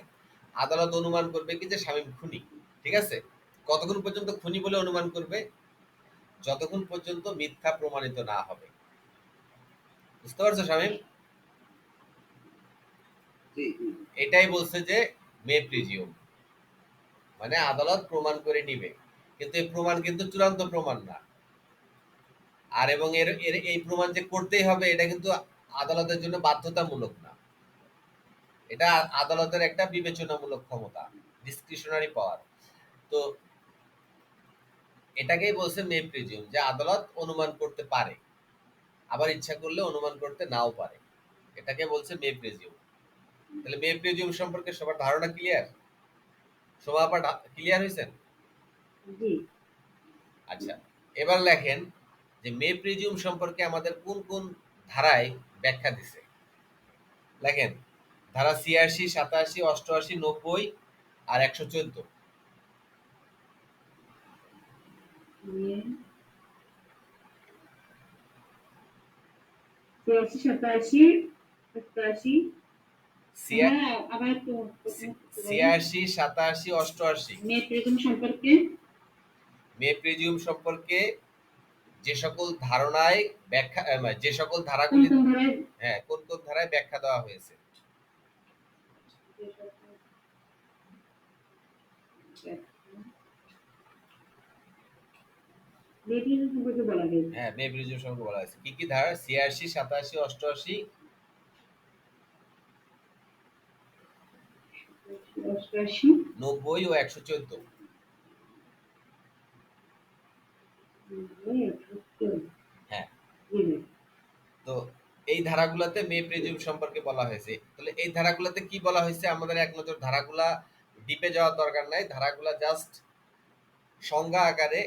আদালত অনুমান করবে কি যে শামীম খুনি। ঠিক আছে? কতক্ষণ পর্যন্ত খুনি বলে অনুমান করবে? যতক্ষণ পর্যন্ত মিথ্যা প্রমাণিত না হবে। বুঝতে পারছো শামীম? জি জি। এটাই বলছে যে মে প্রিজিউম, মানে আদালত প্রমাণ করে নিবে, কিন্তু এই প্রমাণ কিন্তু চূড়ান্ত প্রমাণ না। আর এবং এর এর এই প্রমাণ যে করতেই হবে এটা কিন্তু আদালতের জন্য বাধ্যতামূলক না। এটা আদালতের একটা বিবেচনামূলক ক্ষমতা, ডিসক্রিশনারি পাওয়ার। তো এটাকেই বলছে মে প্রিজিউম, যে আদালত অনুমান করতে পারে, আবার ইচ্ছা করলে অনুমান করতে নাও পারে। এটাকে বলছে মে প্রিজিউম। তাহলে মে প্রিজিউম সম্পর্কে সবার ধারণা ক্লিয়ার? সবার আবার ক্লিয়ার হয়েছেন? জি। আচ্ছা, এবার লেখেন যে মে প্রিজিউম সম্পর্কে আমাদের কোন কোন ধারায় ব্যাখ্যা দিছে। লেখেন, ধারা ৮৬, ৮৭, ৮৮, ৯০ আর ১১৪। ৮৬, ৮৭, ৮৮। হ্যাঁ, আবার একটু প্রথম থেকে বলেন। ৮৬, ৮৭, ৮৮। মে প্রিজম সম্পর্কে মে প্রিজিউম সম্পর্কে যে সকল ধারণায় ব্যাখ্যা মানে যে সকল কোন ধারাগুলি, কোন ধারায় হ্যাঁ, কোন কোন ধারায় ব্যাখ্যা দেওয়া হয়েছে। মে প্রিজম সম্পর্কে বলা হয়েছে? হ্যাঁ, মে প্রিজিউম সম্পর্কে বলা হয়েছে। কি কি ধারা? ৮৬, ৮৭, ৮৮, ৮৮, ৯০ ও ১১৪। ৯০, হ্যাঁ, ১১৪। তো এই ধারাগুলাতে মে প্রিজিউম সম্পর্কে বলা হয়েছে। তাহলে এই ধারাগুলাতে কি বলা হয়েছে? আমাদের এক নজর ধারাগুলা ডিপে যাওয়ার দরকার নাই, ধারাগুলা জাস্ট সংজ্ঞা আকারে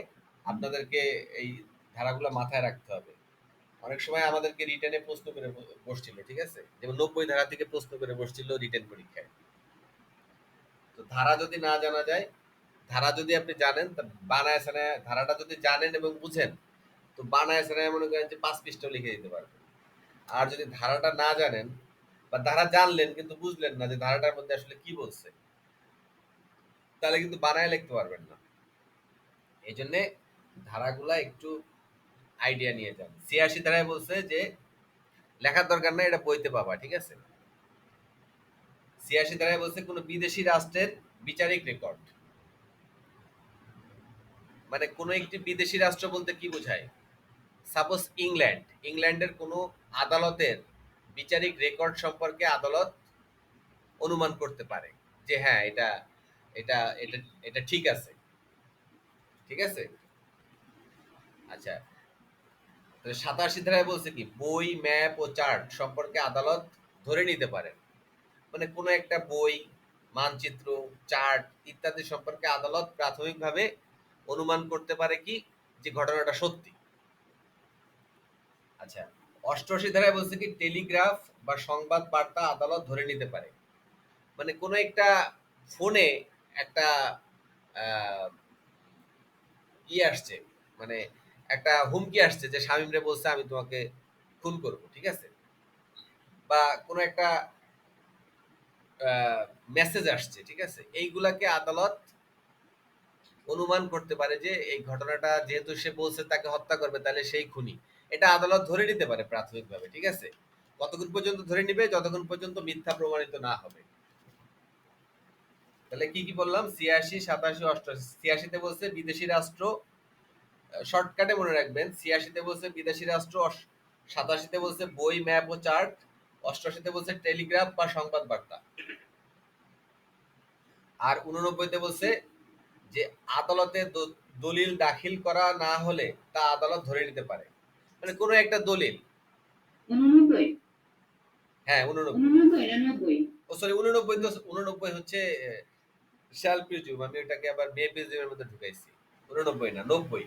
আপনাদেরকে এই ধারাগুলা মাথায় রাখতে হবে। অনেক সময় আমাদেরকে রিটেনে প্রশ্ন করে বসছিল, ঠিক আছে? যেমন ৯০ ধারা থেকে প্রশ্ন করে বসছিল রিটেন পরীক্ষায়। তো ধারা যদি না জানা যায়, ধারা যদি আপনি জানেন, তা বানায় সানায় ধারাটা যদি জানেন এবং বুঝেন, তো বানায় সানায় মনে করেন যে ৫ পৃষ্ঠা লিখে দিতে পারবেন। আর যদি ধারাটা না জানেন, বা ধারা জানলেন কিন্তু বুঝলেন না যে ধারাটার মধ্যে আসলে কি বলছে, তাহলে কিন্তু বানায় লিখতে পারবেন না। এই জন্যে ধারাগুলা একটু আইডিয়া নিয়ে যান। ৮৬ ধারায় বলছে যে লেখার দরকার নাই, এটা বইতে পাবা, ঠিক আছে? ৮৬ ধারায় বলছে কোন বিদেশি রাষ্ট্রের বিচারিক রেকর্ড, মানে কোন একটি বিদেশি রাষ্ট্র বলতে কি বোঝায়? সাপোজ ইংল্যান্ডের কোন আদালতের বিচারিক রেকর্ড সম্পর্কে আদালত অনুমান করতে পারে যে হ্যাঁ, এটা এটা এটা এটা ঠিক আছে, ঠিক আছে? আচ্ছা, তো ৮৭ ধারায় বলছে কি, বই, ম্যাপ ও চার্ট সম্পর্কে আদালত ধরে নিতে পারে, মানে কোনো একটা বই, মানচিত্র, চার্ট ইত্যাদি সম্পর্কে আদালত প্রাথমিকভাবে অনুমান করতে পারে কি, যে ঘটনাটা সত্যি। আচ্ছা, ৮৮ ধারায় বলছে কি, টেলিগ্রাফ বা সংবাদ বার্তা আদালত ধরে নিতে পারে, মানে কোনো একটা ফোনে একটা আহ, ই আসছে, মানে একটা হুমকি আসছে যে শামীম রে বলছে আমি তোমাকে খুন করব, ঠিক আছে? বা কোনো একটা মেসেজ আসছে, ঠিক আছে? এইগুলাকে আদালত অনুমান করতে পারে যে এই ঘটনাটা যেহেতু সে বলছে তাকে হত্যা করবে, তাহলে সেই খুনি। এটা আদালত ধরে নিতে পারে প্রাথমিকভাবে, ঠিক আছে? কতক্ষণ পর্যন্ত ধরে নিবে? যতক্ষণ পর্যন্ত মিথ্যা প্রমাণিত না হবে। তাহলে কি কি বললাম? ৮৬, ৮৭, ৮৮। ৮৬-তে বলছে বিদেশি রাষ্ট্র, শর্টকাটে মনে রাখবেন, ৮৬-তে বলছে বিদেশি রাষ্ট্র, ৮৭-তে বলছে বই, ম্যাপ ও চার্ট, ৮৮-তে বলছে টেলিগ্রাফ বা সংবাদ বার্তা, আর ৮৯-তে বলছে যে আদালতে দলিল দাখিল করা না হলে তা আদালত ধরে নিতে পারে, মানে কোনো একটা দলিল। ৮৯, হ্যাঁ, ৮৯। ৮৯ না ৯০? ও সরি, ৮৯, তো ৮৯ হচ্ছে শ্যাল প্রিজুম, আমি ওটাকে আবার মে প্রিজুমের মধ্যে ঢুকাইছি। ৮৯ না, ৯০।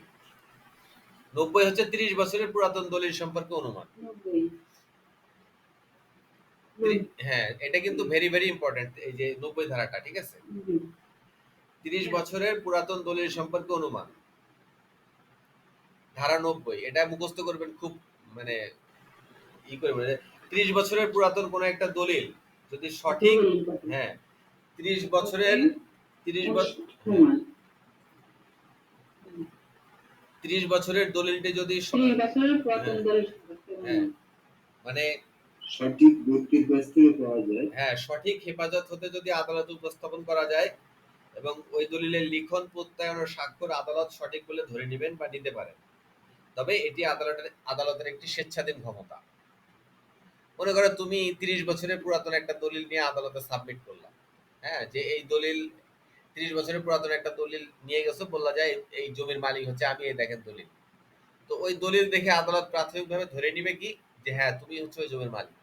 ৯০ হচ্ছে ৩০ বছরের পুরাতন দলিল সম্পর্কে অনুমান। ৯০। হ্যাঁ, এটা কিন্তু ভেরি ভেরি ইম্পর্টেন্ট, এই যে ৯০ ধারাটা, ঠিক আছে? ৩০ বছরের পুরাতন দলিল সম্পর্কে অনুমান, ধারা ৯০, এটা মুখস্থ করবেন খুব, মানে ই করবেন। ৩০ বছরের পুরাতন কোন একটা দলিল যদি সঠিক, হ্যাঁ, ৩০ বছরের ৩০ বছর, 30 বছরের দলিলটি যদি 30 বছরের পুরাতন হ্যাঁ, দলিল হ্যাঁ, মানে সঠিক ব্যক্তির কাছ থেকে পাওয়া যায়, হ্যাঁ, সঠিক হেফাজত হতে যদি আদালতে উপস্থাপন করা যায় এবং ওই দলিলের লিখন প্রত্যয়ন ও স্বাক্ষর আদালত সঠিক বলে ধরে নেবেন বা নিতে পারেন, তবে এটি আদালতের একটি স্বেচ্ছাধীন ক্ষমতা। মনে করো তুমি 30 বছরের পুরাতন একটা দলিল নিয়ে আদালতে সাবমিট করলা, হ্যাঁ, যে এই দলিল 30 বছরের পুরাতন একটা দলিল নিয়ে গেছো, বললা যায় এই জমির মালিক হচ্ছে আমি, এই দেখেন দলিল। তো ওই দলিল দেখে আদালত প্রাথমিকভাবে ধরে নিবে কি যে হ্যাঁ তুমি হচ্ছে ওই জমির মালিক।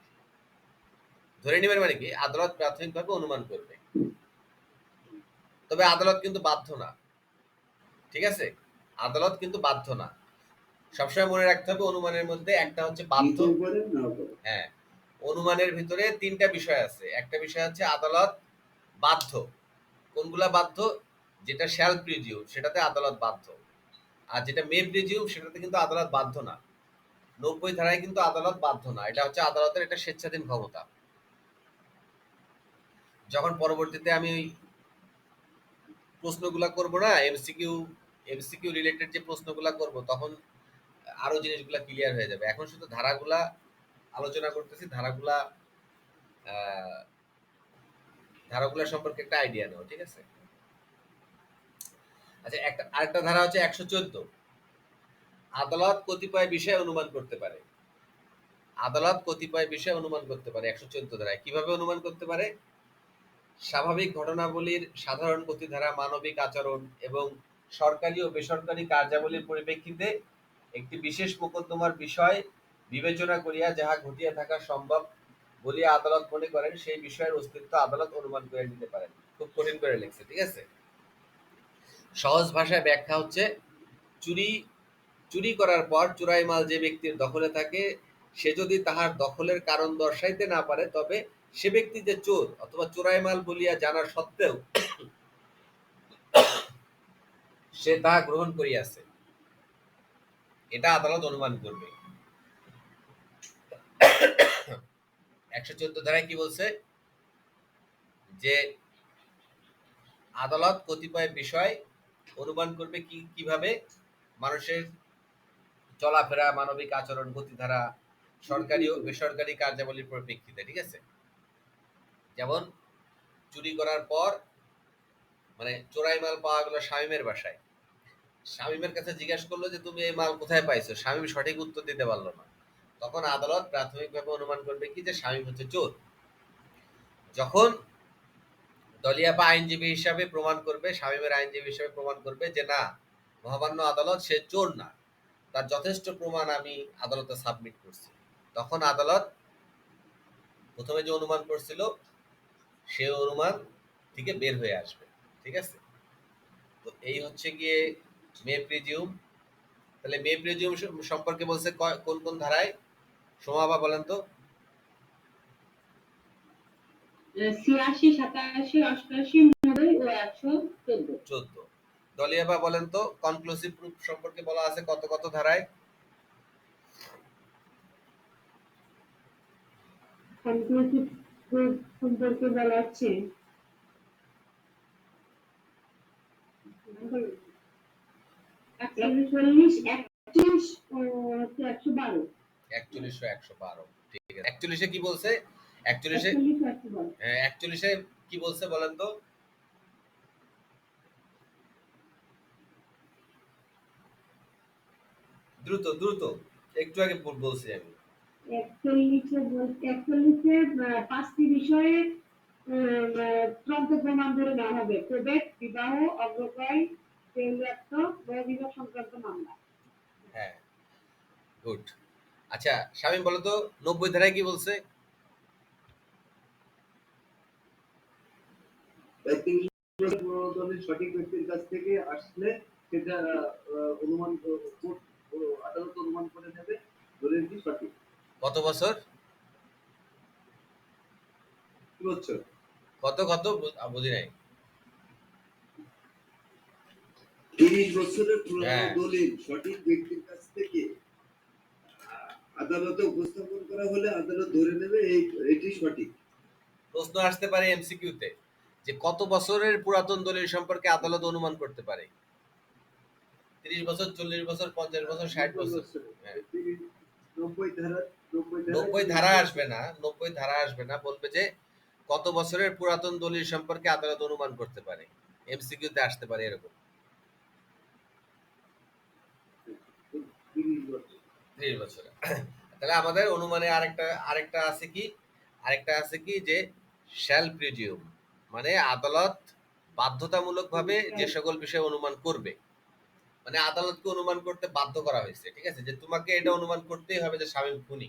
ধরে নিবেন মানে কি, আদালত প্রাথমিকভাবে অনুমান করবে, তবে আদালত কিন্তু বাধ্য না। ঠিক আছে, আদালত কিন্তু বাধ্য না। সবসময় মনে রাখতে হবে অনুমানের মধ্যে একটা হচ্ছে বাধ্য। দিতেও পারে নাও পারে। হ্যাঁ, অনুমানের ভিতরে তিনটা বিষয় আছে। একটা বিষয় হচ্ছে আদালত বাধ্য। কোনগুলা বাধ্য? যেটা শ্যাল প্রিজিউম সেটাতে আদালত বাধ্য, আর যেটা মে প্রিজিউম সেটাতে কিন্তু আদালত বাধ্য না। 90 ধারায় কিন্তু আদালত বাধ্য না, এটা হচ্ছে আদালতের একটা স্বেচ্ছাধীন ক্ষমতা। যখন পরবর্তীতে আমি ওই প্রশ্নগুলা করব না, এমসিকিউ রিলেটেড যে প্রশ্নগুলা করব, তখন আরো জিনিসগুলা ক্লিয়ার হয়ে যাবে। এখন শুধু ধারাগুলা আলোচনা করতেছি, আহ, ধারাগুলা সম্পর্কে একটা আইডিয়া নেও, ঠিক আছে? আচ্ছা, আরেকটা ধারা হচ্ছে 114, আদালত কতিপয় বিষয় অনুমান করতে পারে। আদালত কতিপয় বিষয় অনুমান করতে পারে 114 ধারায়। কিভাবে অনুমান করতে পারে? স্বাভাবিক ঘটনাবলীর সাধারণ গতিধারা, মানবিক আচরণ এবং সরকারি ও বেসরকারি কার্যাবলীর পরিপ্রেক্ষিতে একটি বিশেষ মোকদ্দমার বিষয় বিবেচনা করিয়া যাহা ঘটিয়া থাকা সম্ভব বলিয়া আদালত মনে করেন, সেই বিষয়ের অস্তিত্ব আদালত অনুমান করে নিতে পারেন। খুব কঠিন করে লিখছে, ঠিক আছে? সহজ ভাষায় ব্যাখ্যা হচ্ছে, চুরি চুরি করার পর চোরাই মাল যে ব্যক্তির দখলে থাকে, সে যদি তাহার দখলের কারণ দর্শাইতে না পারে, তবে সে ব্যক্তি যে চোর অথবা চোরাই মাল বলিয়া জানার সত্ত্বেও সে তাহা গ্রহণ করিয়াছে, এটা আদালত অনুমান করবে। 114 ধারায় কি বলছে? যে আদালত কতিপয় বিষয় অনুমান করবে কিভাবে? মানুষের চলাফেরা, মানবিক আচরণ, গতিধারা, সরকারি ও বেসরকারি কার্যাবলীর পরিপ্রেক্ষিতে, ঠিক আছে? যেমন চুরি করার পর, মানে চোরাই মাল পাওয়া গেল শামীমের বাসায়, শামীমের কাছে জিজ্ঞাসা করলো যে তুমি এই মাল কোথায় পাইছো, শামীম সঠিক উত্তর দিতে পারলো না, তখন আদালত প্রাথমিকভাবে অনুমান করবে কি যে শামীম হচ্ছে চোর। যখন দলিয়া বা আইনজীবী হিসাবে প্রমাণ করবে, শামীমের আইনজীবী হিসাবে প্রমাণ করবে যে না, মহামান্য আদালত সে চোর না, তার যথেষ্ট প্রমাণ আমি আদালতে সাবমিট করছি, তখন আদালত প্রথমে যে অনুমান করছিল সে অনুমান থেকে বের হয়ে আসবে, ঠিক আছে? তো এই হচ্ছে গিয়ে মে প্রিজিউম। তাহলে মে প্রিজিউম সম্পর্কে বলছে কোন কোন ধারায়? সোমাবা বলেন তো। 86, 87, 88, 90 ও 114। 14। দলিয়াবা বলেন তো, কনক্লুসিভ প্রুফ সম্পর্কে বলা আছে কত কত ধারায়? কনক্লুসিভ প্রুফ সম্পর্কে বলা আছে 41, 41 ও 112। 41 ও 112, ঠিক আছে। 41 কি বলছে? 41 41 ও 112। হ্যাঁ, 41 কি বলছে বলেন তো? দ্রুত দ্রুত, একটু আগে বলছি আমি। 41 পাঁচটি বিষয়ে তদন্ত প্রমাণ ধরে নেওয়া হবে: প্রবেশ, বিবাহ, অগ্রগায়, দেউলিয়াত্ব, বয় বিভাগ সংক্রান্ত মামলা। হ্যাঁ, গুড। আচ্ছা শামীম বলো তো, 90 ধারায় কি বলছে? ব্যক্তি বিশেষের পুনরুদ্ধারের সঠিক ব্যক্তির কাছ থেকে আসলে সেটা অনুমান কোর্ট আদালত অনুমান করে নেবে দলিলটি সঠিক। কত বছর? কি বলছো? কত কত বুঝি নাই। 30 বছরের পুরনো হ্যাঁ, দলিল সঠিক ব্যক্তির কাছ থেকে আদালতে উপস্থাপন করা হলে আদালত ধরে নেবে এটি সঠিক। প্রশ্ন আসতে পারে এমসিকিউতে যে কত বছরের পুরাতন দলিল সম্পর্কে আদালত অনুমান করতে পারে? 30 বছর, 40 বছর, 50 বছর, 60 বছর। হ্যাঁ। 90 ধারা 90 ধারা আসবে না, 90 ধারা আসবে না, বলবে যে কত বছরের পুরাতন দলিল সম্পর্কে আদালত অনুমান করতে পারে, এমসিকিউতে আসতে পারে এরকম। 30 বছর। 30 বছর। তাহলে আমাদের অনুমানে আরেকটা আছে কি যে শ্যাল প্রিজিউম, মানে আদালত বাধ্যতামূলকভাবে যে সকল বিষয় অনুমান করবে, মানে আদালতকে অনুমান করতে বাধ্য করা হয়েছে, ঠিক আছে, যে তোমাকে এটা অনুমান করতেই হবে যে শামীম খুনি।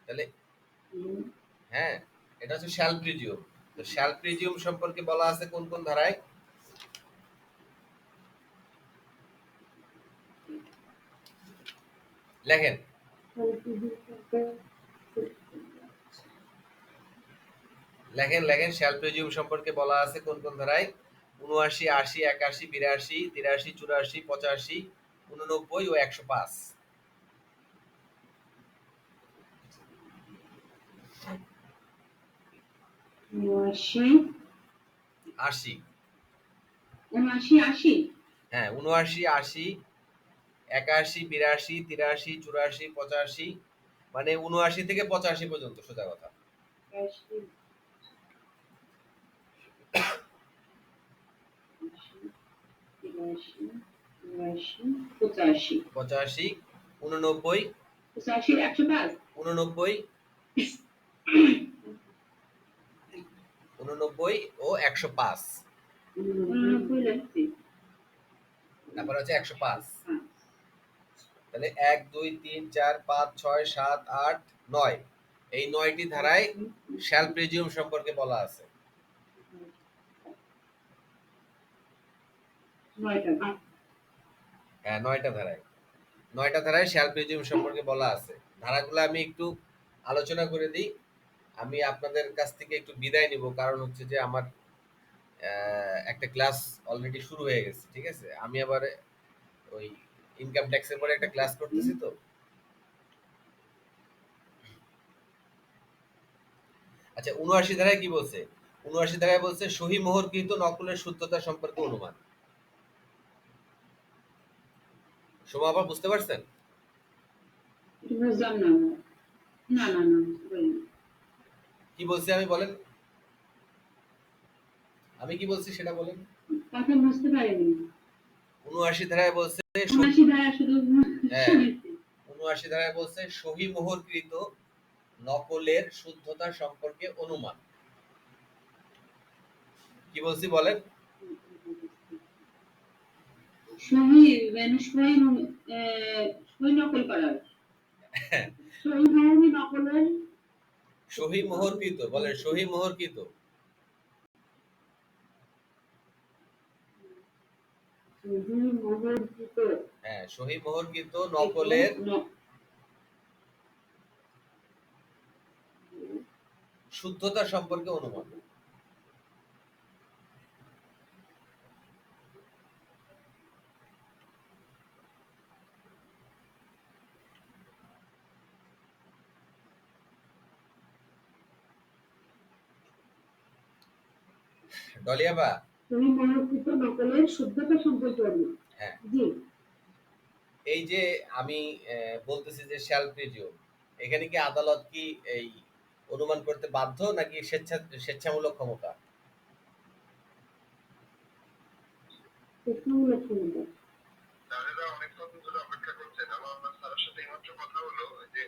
তাহলে হ্যাঁ, এটা হচ্ছে শ্যাল প্রিজিউম। তো শ্যাল প্রিজিউম সম্পর্কে বলা আছে কোন কোন ধারায়? লেখেন। লেখেন শ্যাল প্রিজিউম সম্পর্কে বলা আছে কোন কোন ধারায়? ৭৯, ৮০, ৮১, ৮২, ৮৩, ৮৪, ৮৫, ৮৯ ও ১০৫। ৮৯, ৮০, ৭৯, ৮০। হ্যাঁ, ৭৯, ৮০, ৮১, ৮২, ৮৩, ৮৪, ৮৫, মানে ৭৯ থেকে ৮৫ পর্যন্ত সোজা কথা। ৮০, ৮৩, ৮৪, ৮৫। ৮৫, ৮৯, ৮৫, ১০৫। ৮৯ ও ১০৫। ৮৯ লাগছে। তারপর হচ্ছে ১০৫। তাহলে ১, ২, ৩, ৪, ৫, ৬, ৭, ৮, ৯, এই ৯টি ধারায় শ্যাল প্রিজিউম সম্পর্কে বলা আছে। ৯টা। হ্যাঁ, ৯টা ধারায় শ্যাল প্রিজিউম সম্পর্কে বলা আছে। ধারাগুলো আমি একটু আলোচনা করে দিই। আমি আপনাদের কাছ থেকে একটু বিদায় নিব, কারণ হচ্ছে যে আমার একটা ক্লাস অলরেডি শুরু হয়ে গেছে, ঠিক আছে, আমি আবার ওই ইনকাম ট্যাক্সের পরে একটা ক্লাস করতেছি। তো আচ্ছা, ৭৯ ধারায় কি বলছে? ৭৯ ধারায় বলছে সহি মোহরকৃত নকলের শুদ্ধতা সম্পর্কে অনুমান। সোমা আবার বুঝতে পারছেন? বুঝলাম না। না না না, বলিনি। কি বলছি আমি, বলেন। আমি কি বলছি সেটা বলেন। কথা বুঝতে পারিনি। ৭৯ ধারায় বলছে ৭৯ ধারা শুধু হ্যাঁ, শুনেছি। ৭৯ ধারায় বলছে সহি মোহরকৃত নকলের শুদ্ধতা সম্পর্কে অনুমান। কি বলছি বলেন। সহি মানে সহি নকল করা। সহি ধর্মী নকলের সহি মোহরকৃত, বলেন সহি মোহরকৃত। সহি মোহরকৃত। হ্যাঁ, সহি মোহরকৃত নকলের শুদ্ধতা সম্পর্কে অনুমান। ডলিয়াবা, সহি মোহরকৃত নকলের শুদ্ধতা সম্পর্কে অনুমান। হ্যাঁ, জি। এই যে আমি বলতেছি যে শ্যাল প্রিজিউম, এখানে কি আদালত কি এই অনুমান করতে বাধ্য নাকি স্বেচ্ছামূলক ক্ষমতা? স্বেচ্ছামূলক ক্ষমতা। স্যারেরা অনেকক্ষণ ধরে অপেক্ষা করছেন। আমার স্যারের সাথে এইমাত্র কথা হলো যে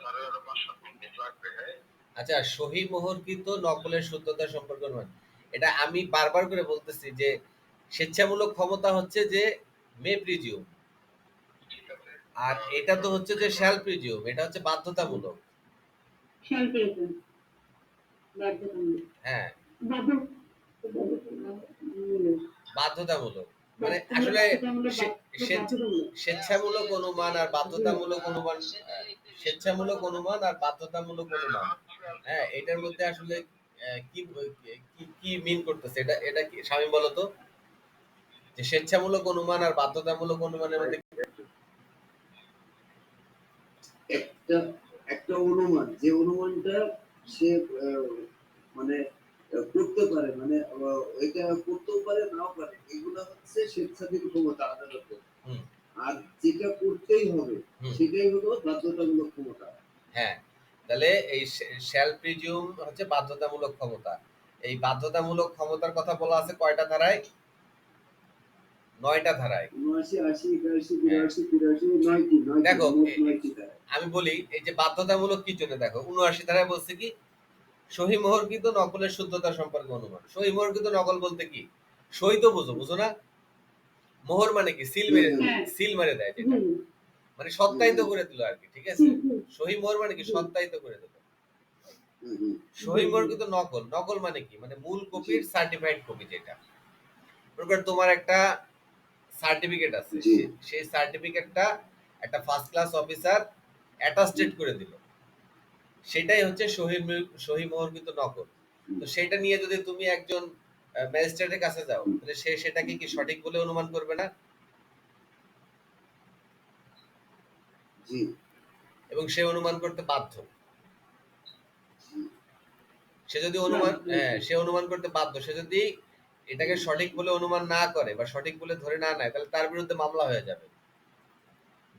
স্যারের আরো ৫-৭ মিনিট লাগবে। হ্যাঁ, আচ্ছা, সহি মোহরকৃত নকলের শুদ্ধতা সম্পর্কে অনুমান, এটা আমি বারবার করে বলতেছি যে স্বেচ্ছামূলক ক্ষমতা হচ্ছে যে মে প্রিজিউম, ঠিক আছে। আর এটা তো হচ্ছে যে শ্যাল প্রিজিউম, এটা হচ্ছে বাধ্যতামূলক। শ্যাল প্রিজিউম বাধ্যতামূলক। হ্যাঁ, বাধ্যতামূলক। বাধ্যতামূলক, মানে আসলে বাধ্যতামূলক। স্বেচ্ছামূলক অনুমান আর বাধ্যতামূলক অনুমান, স্বেচ্ছামূলক অনুমান আর বাধ্যতামূলক অনুমান, হ্যাঁ, এটার মধ্যে আসলে কি কি কি মিন করতেছে, এটা এটা কি স্বামী বলতো, যে স্বেচ্ছামূলক অনুমান আর বাধ্যতামূলক অনুমানের মধ্যে একটা একটা অনুমান, যে অনুমানটা সে মানে করতে পারে, মানে এটা করতেও পারে নাও পারে, এগুলো হচ্ছে স্বেচ্ছাধীন ক্ষমতা আদালতের। হুম আর যেটা করতেই হবে হুম সেটাই হলো বাধ্যতামূলক ক্ষমতা। হ্যাঁ, তাহলে এই শ্যাল প্রিজিউম হচ্ছে বাধ্যতামূলক ক্ষমতা। এই বাধ্যতামূলক ক্ষমতার কথা বলা আছে কয়টা ধারায়? 9টা ধারায়। ৭৯, ৮০, ৮১, হ্যাঁ, ৮২, ৮৩, ৯টি, দেখো মোট ৯টি ধারা। আমি বলি এই যে বাধ্যতামূলক কি জন্য, দেখো ৭৯ ধারায় বলছে কি, সহি মোহরকৃত নকলের শুদ্ধতা সম্পর্কে অনুমান। সহি মোহরকৃত নকল বলতে কি, সই তো বুঝো, বুঝো না? মোহর মানে কি, সিল হ্যাঁ, মেরে, হ্যাঁ, হ্যাঁ, সিল মেরে দেয় যেটা, হুম, মানে হ্যাঁ, সত্যায়িত হ্যাঁ, করে দিল আর কি, ঠিক আছে? হুম, হুম, সহি মোহর মানে কি, হুম, সত্যায়িত করে দিল। হুম, হুম, সহি হুম, হুম, মোহরকৃত নকল, নকল মানে কি, মানে মূল জি, কপির সার্টিফাইড কপি যেটা। মনে করো তোমার একটা সার্টিফিকেট আছে, জি, সেই সার্টিফিকেটটা একটা ফার্স্ট ক্লাস অফিসার অ্যাটাস্টেড করে দিল, সেটাই হচ্ছে সহি মোহরকৃত নকল। হুম, তো সেটা নিয়ে যদি তুমি একজন ম্যাজিস্ট্রেটের কাছে যাও, তাহলে সে সেটাকে কি সঠিক বলে অনুমান করবে না? জি, এবং সে অনুমান করতে বাধ্য। জি, সে যদি বাদ অনুমান, হ্যাঁ দিয়েছে। সে অনুমান করতে বাধ্য, সে যদি এটাকে সঠিক বলে অনুমান না করে বা সঠিক বলে ধরে না নেয়, তাহলে তার বিরুদ্ধে মামলা হয়ে যাবে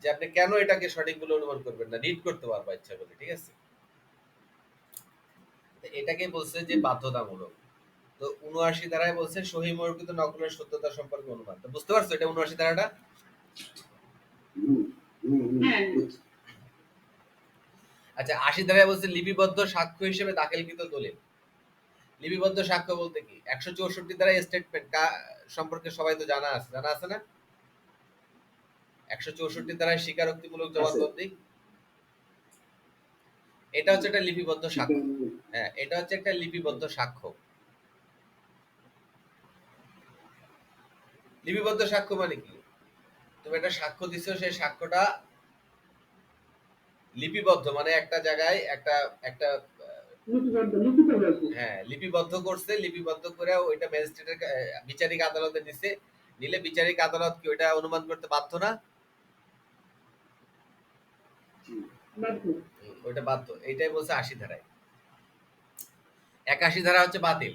যে আপনি কেন এটাকে সঠিক বলে অনুমান করবেন না, রিট করতে পারবা ইচ্ছা করলে, ঠিক আছে? তো এটাকে বলছে যে বাধ্যতামূলক। তো ৭৯ ধারায় বলছে সহি মর্কিত নকলের সত্যতা সম্পর্কে অনুমান। তো বুঝতে পারছো এটা ৭৯ ধারাটা? হুম, হুম, হুম, হ্যাঁ, বুঝছি। আচ্ছা, ৮০ ধারায় বলছে লিপিবদ্ধ সাক্ষ্য হিসেবে দাখিলকৃত দলিল। লিপিবদ্ধ সাক্ষ্য বলতে কি, ১৬৪ ধারায় স্টেটমেন্ট সম্পর্কে সবাই তো জানা আছে, জানা আছে না? ১৬৪ ধারায় স্বীকারোক্তিমূলক আছে, জবানবন্দি, এটা হুম, হচ্ছে একটা লিপিবদ্ধ সেটা সাক্ষ্য। হ্যাঁ, এটা হচ্ছে একটা লিপিবদ্ধ সাক্ষ্য। লিপিবদ্ধ সাক্ষ্য মানে কি, তুমি একটা সাক্ষ্য দিছো, সেই সাক্ষ্যটা লিপিবদ্ধ, মানে একটা জায়গায় একটা একটা লিপিবদ্ধ, লিখিত হয়েছে। হ্যাঁ লিপিবদ্ধ করছে, লিপিবদ্ধ করে ওইটা ম্যাজিস্ট্রেটের বিচারিক আদালতে দিছে, নিলে বিচারিক আদালত কি ওইটা অনুমান করতে বাধ্য না? জি, বাধ্য। ওইটা বাধ্য, এইটাই বলছে ৮০ ধারায়। ৮১ ধারা হচ্ছে বাতিল।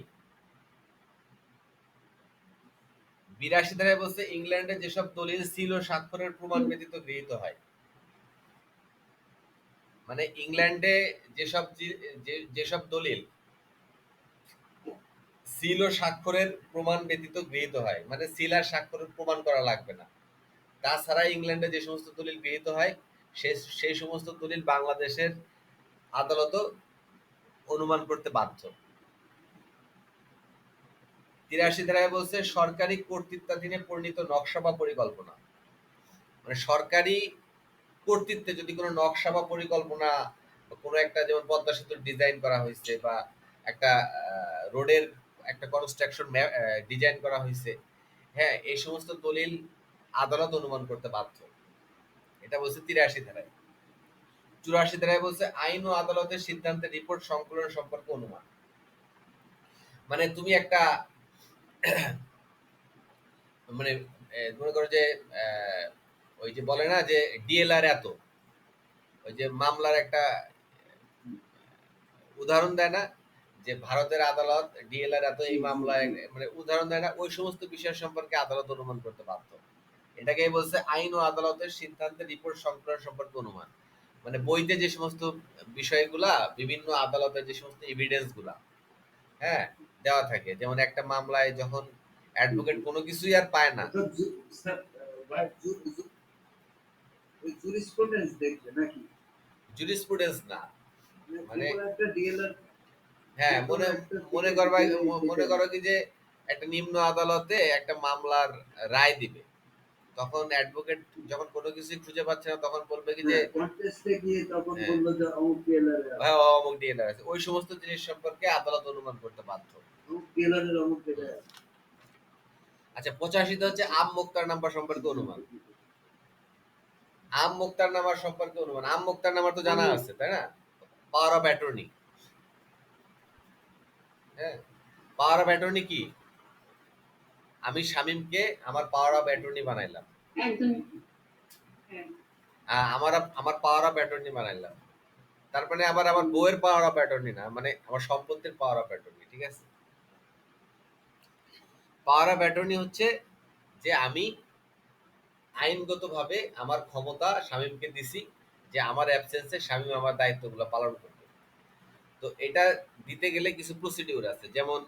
৮২ ধারায় বলছে ইংল্যান্ডে যেসব দলিল সিল ও স্বাক্ষরের প্রমাণ ব্যতীত গৃহীত হয়, মানে ইংল্যান্ডে যেসব যেসব দলিল সিল ও স্বাক্ষরের প্রমাণ ব্যতীত গৃহীত হয়, মানে সিল আর স্বাক্ষরের প্রমাণ করা লাগবে না, তাছাড়া ইংল্যান্ডে যে সমস্ত দলিল গৃহীত হয়, সেই সমস্ত দলিল বাংলাদেশের আদালতও অনুমান করতে বাধ্য। ৮৩ ধারায় বলছে সরকারি কর্তৃত্বাধীনে প্রণীত নকশা বা পরিকল্পনা, মানে সরকারি কর্তৃত্বে যদি কোনো নকশা বা পরিকল্পনা, কোনো একটা যেমন পদ্মা সেতুর ডিজাইন করা হয়েছে বা একটা রোডের একটা কনস্ট্রাকশন ডিজাইন করা হয়েছে, হ্যাঁ এই সমস্ত দলিল আদালত অনুমান করতে বাধ্য। এটা বলছে ৮৩ ধারায়। ৮৪ ধারায় বলছে আইন ও আদালতের সিদ্ধান্তের রিপোর্ট সংকলন সম্পর্কে অনুমান, মানে তুমি একটা মানে মনে করো যে আহ, ওই যে বলে না যে ডিএলআর এত, ওই যে মামলার একটা উদাহরণ দেয় না, যে ভারতের আদালত ডিএলআর এত জি, এই জি, মামলায়, জি, মানে উদাহরণ দেয় না, ওই সমস্ত বিষয় সম্পর্কে আদালত অনুমান করতে বাধ্য। এটাকেই বলছে আইন ও আদালতের সিদ্ধান্তের রিপোর্ট সংকলন সম্পর্কে অনুমান, মানে বইতে যে সমস্ত বিষয়গুলা, বিভিন্ন আদালতের যে সমস্ত এভিডেন্স গুলা, হ্যাঁ দেওয়া থাকে, যেমন একটা মামলায় যখন জি, অ্যাডভোকেট জি। কোনো কিছুই আর পায় না। অর্থাৎ স্যার, ভাই, ওই জুরিসপ্রুডেন্স দেখবে নাকি? জুরিসপ্রুডেন্স না, মানে মানে যেকোনো একটা ডিএলআর, হ্যাঁ যেকোনো মনে একটা মনে থেকে করবা, ডিএলআর মনে দেখে না। করো কি যে একটা নিম্ন আদালতে একটা মামলার রায় দিবে, তখন অ্যাডভোকেট যখন কোনো কিছুই খুঁজে পাচ্ছে না, তখন বলবে কি যে হ্যাঁ, কন্টেস্টে গিয়ে তখন হ্যাঁ বললো যে অমুক ডিএলআর এ ভাই আছে, অমুক ডিএলআর আছে, ওই সমস্ত জিনিস সম্পর্কে আদালত অনুমান করতে বাধ্য। অমুক ডিএলআর এর অমুক হুম। জায়গায় আছে। আচ্ছা, ৮৫ হচ্ছে আচ্ছা, আম মুক্তার নাম্বার জি, সম্পর্কে জি, অনুমান। জি, জি। আম মুক্তার নামার সম্পর্কে অনুমান, আম মুক্তার নামার তো জানা আমি আছে তাই না? Power of attorney. হ্যাঁ, পাওয়ার অফ অ্যাটর্নি কি, আমি শামীমকে আমার পাওয়ার অফ অ্যাটর্নি বানাইলাম, একদম, হ্যাঁ, আমার আমার পাওয়ার অফ অ্যাটর্নি বানাইলাম, তার মানে আবার আমার বউয়ের পাওয়ার অফ অ্যাটর্নি না, মানে আমার সম্পত্তির পাওয়ার অফ অ্যাটর্নি, ঠিক আছে? পাওয়ার অফ অ্যাটর্নি হচ্ছে যে আমি আইনগতভাবে আমার ক্ষমতা শামীমকে দিছি যে আমার অ্যাবসেন্সে শামীম আমার দায়িত্বগুলো পালন করবে। তো এটা দিতে গেলে কিছু প্রসিডিউর আছে, যেমন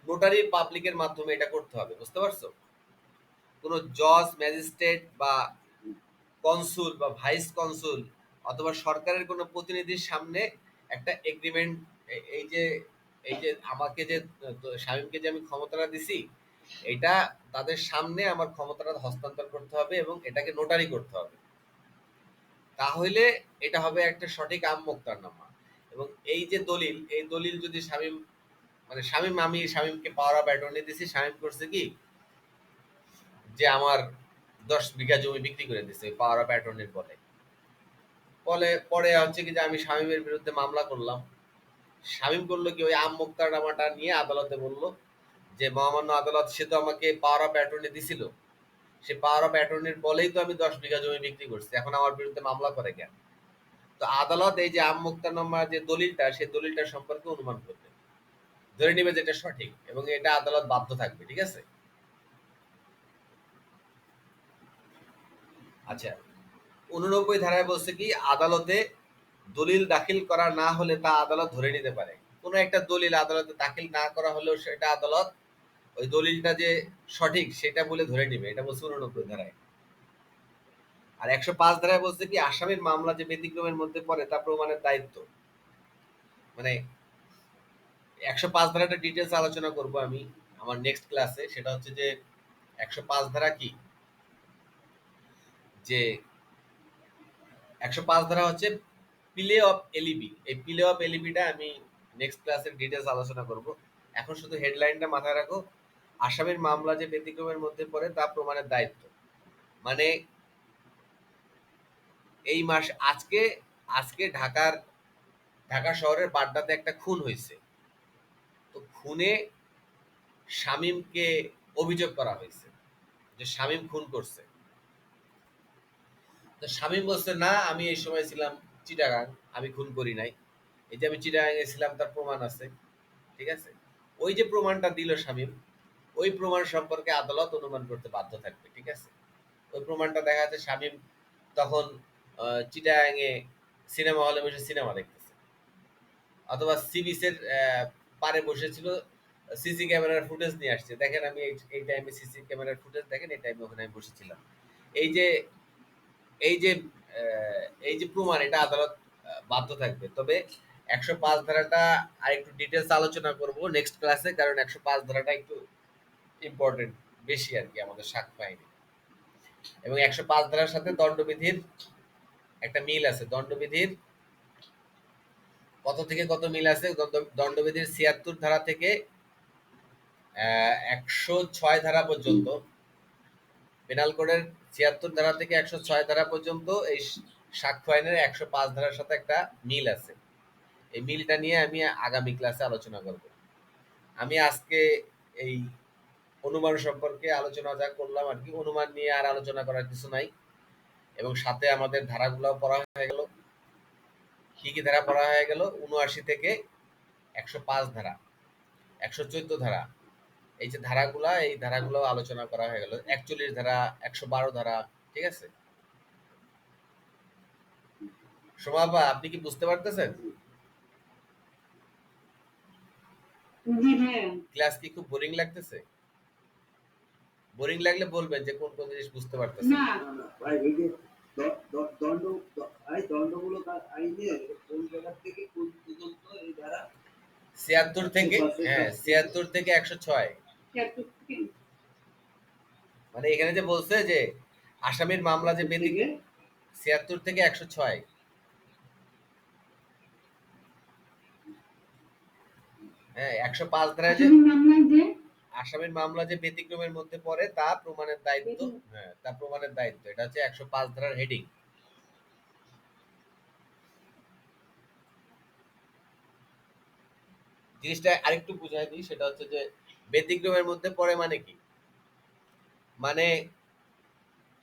নোটারি পাবলিকের মাধ্যমে এটা করতে হবে, বুঝতে পারছো? কোনো জজ, ম্যাজিস্ট্রেট বা কনসুল বা ভাইস কনসুল অথবা সরকারের কোনো প্রতিনিধির সামনে একটা এগ্রিমেন্ট, এই যে আমাকে যে শামীমকে যে আমি ক্ষমতাটা দিছি, এটা তাদের সামনে আমার ক্ষমতাটা হস্তান্তর করতে হবে এবং এটাকে নোটারি করতে হবে। তাহলে এটা হবে একটা সঠিক আম মোক্তারনামা। এবং এই যে দলিল, এই দলিল যদি শামীম মানে আমি শামীমকে পাওয়ার অফ অ্যাটর্নি দিছি, শামীম করছে কি যে আমার 10 বিঘা জমি বিক্রি করে দিছে পাওয়ার অফ অ্যাটর্নির বলে। পরে হচ্ছে কি যে আমি শামীমের বিরুদ্ধে মামলা করলাম। শামীম করলো কি, ওই আম মোক্তারনামাটা নিয়ে আদালতে বলল যে মহামান্য আদালত, সে তো আমাকে পাওয়ার অফ অ্যাটর্নি দিছিল, সে পাওয়ার অফ অ্যাটর্নির বলেই তো আমি 10 বিঘা জমি বিক্রি করছি, এখন আমার বিরুদ্ধে মামলা করে কেন? তো আদালত এই যে আম মোক্তারনামা যে দলিলটা, সেই দলিলটা সম্পর্কে অনুমান করবে, ধরে নিবে যেটা সঠিক, এবং এটা আদালত বাধ্য থাকবে। ঠিক আছে? আচ্ছা, 89 ধারায় বলছে কি, আদালতে দলিল দাখিল করা না হলে তা আদালত ধরে নিতে পারে। কোনো একটা দলিল আদালতে দাখিল না করা হলেও সেটা আদালত ওই দলিলটা যে সঠিক সেটা বলে ধরে নিবে, এটা বলছে 89 ধারায়। আর 105 ধারায় বলছে কি, আসামির মামলা যে ব্যতিক্রমের মধ্যে পড়ে তা প্রমাণের দায়িত্ব। মানে 105 ধারাটা ডিটেলস আলোচনা করব আমি আমার নেক্সট ক্লাসে। সেটা হচ্ছে যে 105 ধারা কি, যে 105 ধারা হচ্ছে পিলে অফ এলিবি। এই পিলে অফ এলিবিটা আমি নেক্সট ক্লাসের ডিটেলস আলোচনা করব। এখন শুধু হেডলাইনটা মাথায় রাখো, আসামির মামলা যে ব্যতিক্রমের মধ্যে পড়ে তা প্রমাণের দায়িত্ব। মানে এই মাস আজকে আজকে ঢাকা শহরের বাড্ডাতে একটা খুন হয়েছে। তো খুনে শামীমকে অভিযোগ করা হয়েছে যে শামীম খুন করছে। তো শামীম বলছে, না, আমি এই সময় ছিলাম চিটাগাং, আমি খুন করি নাই, এই যে আমি চিটাগাং এ ছিলাম তার প্রমাণ আছে। ঠিক আছে? ওই যে প্রমাণটা দিল শামীম, ওই প্রমাণ সম্পর্কে আদালত অনুমান করতে বাধ্য থাকবে। ঠিক আছে? ওই প্রমাণটা দেখা যাচ্ছে শামীম তখন চিটাগাং এ সিনেমা হলে বসে সিনেমা দেখতেছে, অথবা সি বিচের পারে বসেছিল, সিসি ক্যামেরার ফুটেজ নিয়ে আসছে, দেখেন আমি এই টাইমে সিসি ক্যামেরার ফুটেজ দেখেন, এই টাইমে ওখানে আমি বসেছিলাম। এই যে এই যে এই যে প্রমাণ, এটা আদালত বাধ্য থাকবে। তবে 105 ধারাটা আর একটু ডিটেলস আলোচনা করব নেক্সট ক্লাসে, কারণ 105 ধারাটা একটু ইম্পর্টেন্ট বেশি আর কি আমাদের সাক্ষ্য আইনে। এবং 105 ধারার সাথে দণ্ডবিধির একটা মিল আছে। দণ্ডবিধির কত থেকে কত মিল আছে? দণ্ডবিধির 76 ধারা থেকে 106 ধারা পর্যন্ত, পেনাল কোডের 76 ধারা থেকে 106 ধারা পর্যন্ত এই সাক্ষ্য আইনের 105 ধারার সাথে একটা মিল আছে। এই মিলটা নিয়ে আমি আগামী ক্লাসে আলোচনা করব। আমি আজকে এই অনুমান সম্পর্কে আলোচনা যা করলাম আর কি, অনুমান নিয়ে আর আলোচনা করার কিছু নাই। এবং সাথে আমাদের ধারাগুলো পড়া হয়ে গেল। কি কি ধারা পড়া হয়ে গেল? 79 থেকে 105 ধারা, 114 ধারা, এই যে ধারাগুলা, এই ধারাগুলো আলোচনা করা হয়ে গেল। 41 ধারা, 112 ধারা। ঠিক আছে? সোমাপা, আপনি কি বুঝতে পারতেছেন? জি ভাইয়া। ক্লাস কি খুব বোরিং লাগতেছে? বোরিং লাগলে বলবেন যে কোন কোন জিনিস বুঝতে পারতেছেন। না, না না ভাই, ওই যে দণ্ড দণ্ডমূলক আইনে কোন জায়গা থেকে কোন পর্যন্ত এই ধারা 76 থেকে, হ্যাঁ, 76 থেকে 106। মানে এখানে যে বলছে যে আসামির মামলা যে থেকে 76 থেকে 106। হ্যাঁ, 105 ধারায় যে আসামির মামলায় যে আসামির মামলা যে ব্যতিক্রমের মধ্যে পড়ে তা প্রমাণের দায়িত্ব। হ্যাঁ, তা প্রমাণের দায়িত্ব, এটা হচ্ছে 105 ধারার হেডিং। জিনিসটা আরেকটু বুঝাই দিই, সেটা হচ্ছে যে ব্যতিক্রমের মধ্যে পড়ে মানে কি, মানে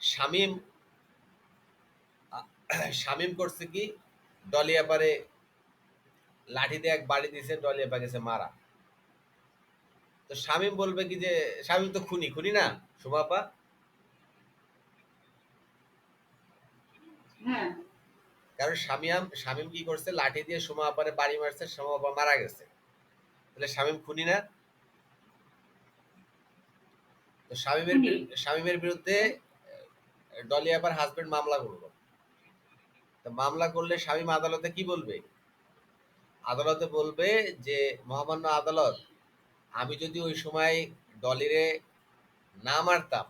শামীম শামীম করছে কি, ডলিয়াপারে লাঠি দিয়ে এক বাড়ি দিছে, ডলিয়াপা গেছে মারা। তো শামীম বলবে কি যে শামীম তো খুনি, খুনি না সুমা আপা? হ্যাঁ, কারণ শামীম কি করছে, লাঠি দিয়ে সুমা আপারে বাড়ি মারছে, সুমা আপা মারা গেছে। তাহলে শামীম খুনি না? তো শুনি। শামীমের বিরুদ্ধে ডলি আপার হাজবেন্ড মামলা করলো। তো মামলা করলে শামীম আদালতে কি বলবে? আদালতে বলবে যে মহামান্য আদালত, আমি যদি ওই সময় ডলিরে না মারতাম,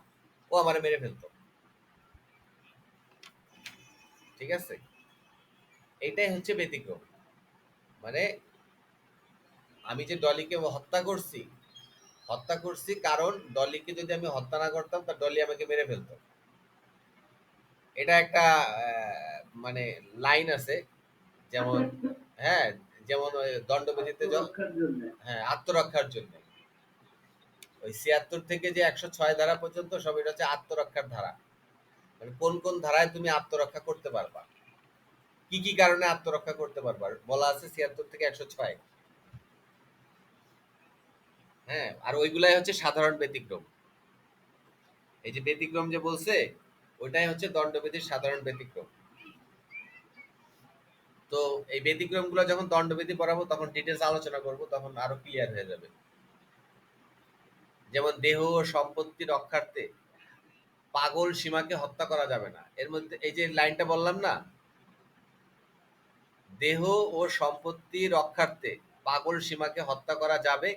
ও আমারে মেরে ফেলতো। ঠিক আছে, এটাই হচ্ছে ব্যতিক্রম। মানে আমি যে ডলিকে হত্যা করছি কারণ ডলিকে যদি আমি হত্যা না করতাম তা ডলি আমাকে মেরে ফেলতো। এটা একটা মানে লাইন আছে, যেমন হ্যাঁ, যেমন ওই দণ্ডবিধিতে আত্মরক্ষার জন্য। হ্যাঁ, আত্মরক্ষার জন্য। ওই ৭৬ থেকে যে ১০৬ ধারা পর্যন্ত সব এটা হচ্ছে আত্মরক্ষার ধারা। মানে কোন কোন ধারায় তুমি আত্মরক্ষা করতে পারবা, কি কি কারণে আত্মরক্ষা করতে পারবা বলা আছে ৭৬ থেকে ১০৬। হ্যাঁ, আর ওইগুলাই হচ্ছে সাধারণ ব্যতিক্রম। এই যে ব্যতিক্রম যে বলছে, ওইটাই হচ্ছে দণ্ডবিধির সাধারণ ব্যতিক্রম। তো এই ব্যতিক্রম গুলো যখন দণ্ডবিধি পড়াবো তখন ডিটেলস আলোচনা করব, তখন আরো ক্লিয়ার হয়ে যাবে। যেমন দেহ ও সম্পত্তি রক্ষার্থে পাগল সীমাকে হত্যা করা যাবে না। এর মধ্যে এই যে লাইনটা বললাম না, দেহ ও সম্পত্তি রক্ষার্থে পাগল সীমাকে হত্যা করা যাবে,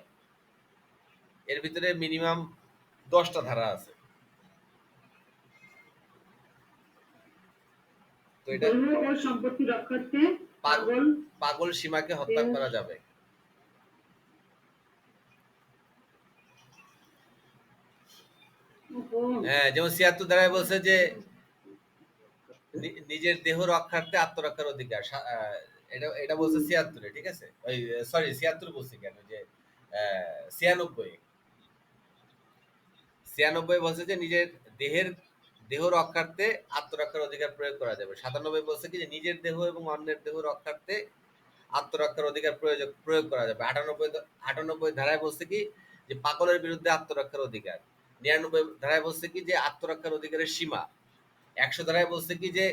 এর ভিতরে মিনিমাম 10টা ধারা আছে। তো এটা দেহ ও সম্পত্তি রক্ষার্থে পাগল পাগল সীমাকে হত্যা করা যাবে। হ্যাঁ, যেমন ৭৬ ধারায় বলছে যে নিজের দেহ রক্ষার্থে আত্মরক্ষার অধিকার। এটা এটা বলছে ৭৬-এ, ঠিক আছে? ওই সরি ৭৬ বলছি কেন, যে ৯৬, ৯৬ বলছে যে নিজের দেহ রক্ষার্থে আত্মরক্ষার অধিকার প্রয়োগ করা যাবে। ৯৭ বলছে কি যে নিজের দেহ এবং অন্যের দেহ রক্ষার্থে আত্মরক্ষার অধিকার প্রয়োগ করা যাবে। ৯৮ ধারায় বলছে কি যে পাগলের বিরুদ্ধে আত্মরক্ষার অধিকার। ৯৯ ধারায় বলছে কি যে আত্মরক্ষার অধিকারের সীমা। ১০০ ধারায় বলছে কি যে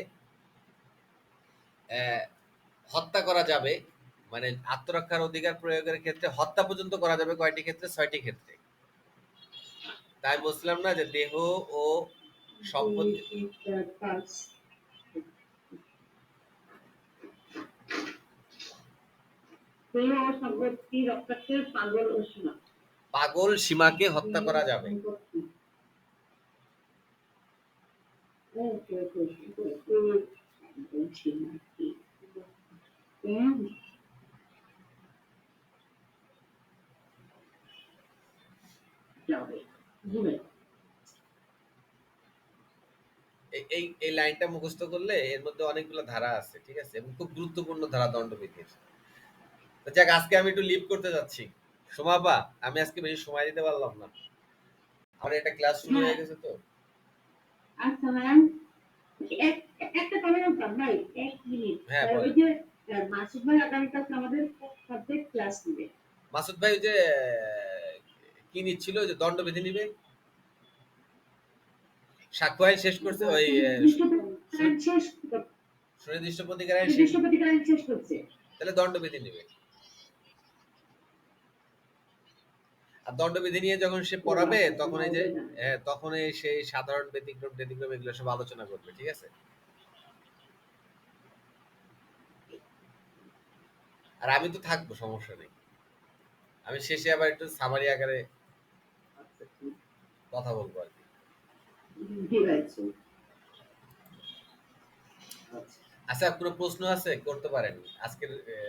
হত্যা করা যাবে, মানে আত্মরক্ষার অধিকার প্রয়োগের ক্ষেত্রে হত্যা পর্যন্ত করা যাবে কয়টি ক্ষেত্রে? ৬টি ক্ষেত্রে। তাই বলছিলাম না যে দেহ ও সম্পত্তি, ২, ৩, ৪, ৫। দেহ ও সম্পত্তি রক্ষার্থে পাগল ও সীমা। পাগল সীমাকে হত্যা দেহ করা ও যাবে। সম্পত্তি। ওকে, ওকে, ওকে। পাগল সীমা কি? যাবে। ঘুরে। এই এই লাইনটা মুখস্থ করলে এর মধ্যে অনেকগুলো ধারা আছে, ঠিক আছে, এবং খুব গুরুত্বপূর্ণ ধারা দণ্ডবিধির। তো যাক, আজকে আমি একটু লিভ করতে যাচ্ছি। সোমাপা, আমি আজকে বেশি সময় দিতে পারলাম না, আমার একটা ক্লাস শুরু হ্যাঁ, হয়ে গেছে তো। আচ্ছা ম্যাম। একটা কথা বলতাম ভাই, ১ মিনিট। হ্যাঁ, ওই বলেন। যে মাসুদ ভাই আগামীকালকে আমাদের সাবজেক্ট ক্লাস নেবে। মাসুদ ভাই ওই যে কি নিচ্ছিল, ওই যে দণ্ডবিধি নিবে, সাক্ষ্য আইন শেষ করছে, ওই সুনির্দিষ্ট প্রতিকার শেষ সুনির্দিষ্ট প্রতিকার আইন শেষ, সুনির্দিষ্ট প্রতিকার শেষ করছে। তাহলে দণ্ডবিধি নিবে। আর দণ্ডবিধি নিয়ে যখন সে ও পড়াবে আচ্ছা, তখন এই যে হবে না। তখন এই সেই সাধারণ ব্যতিক্রম ব্যতিক্রম এগুলো সব আলোচনা করবে, ঠিক আছে? আর আমি তো থাকবো, সমস্যা নেই। আমি শেষে আবার একটু সামারি আকারে আচ্ছা, ঠিক কথা বলবো আর কি। ঠিক আছে। আছে। আচ্ছা, কোনো প্রশ্ন আছে করতে পারেন আজকের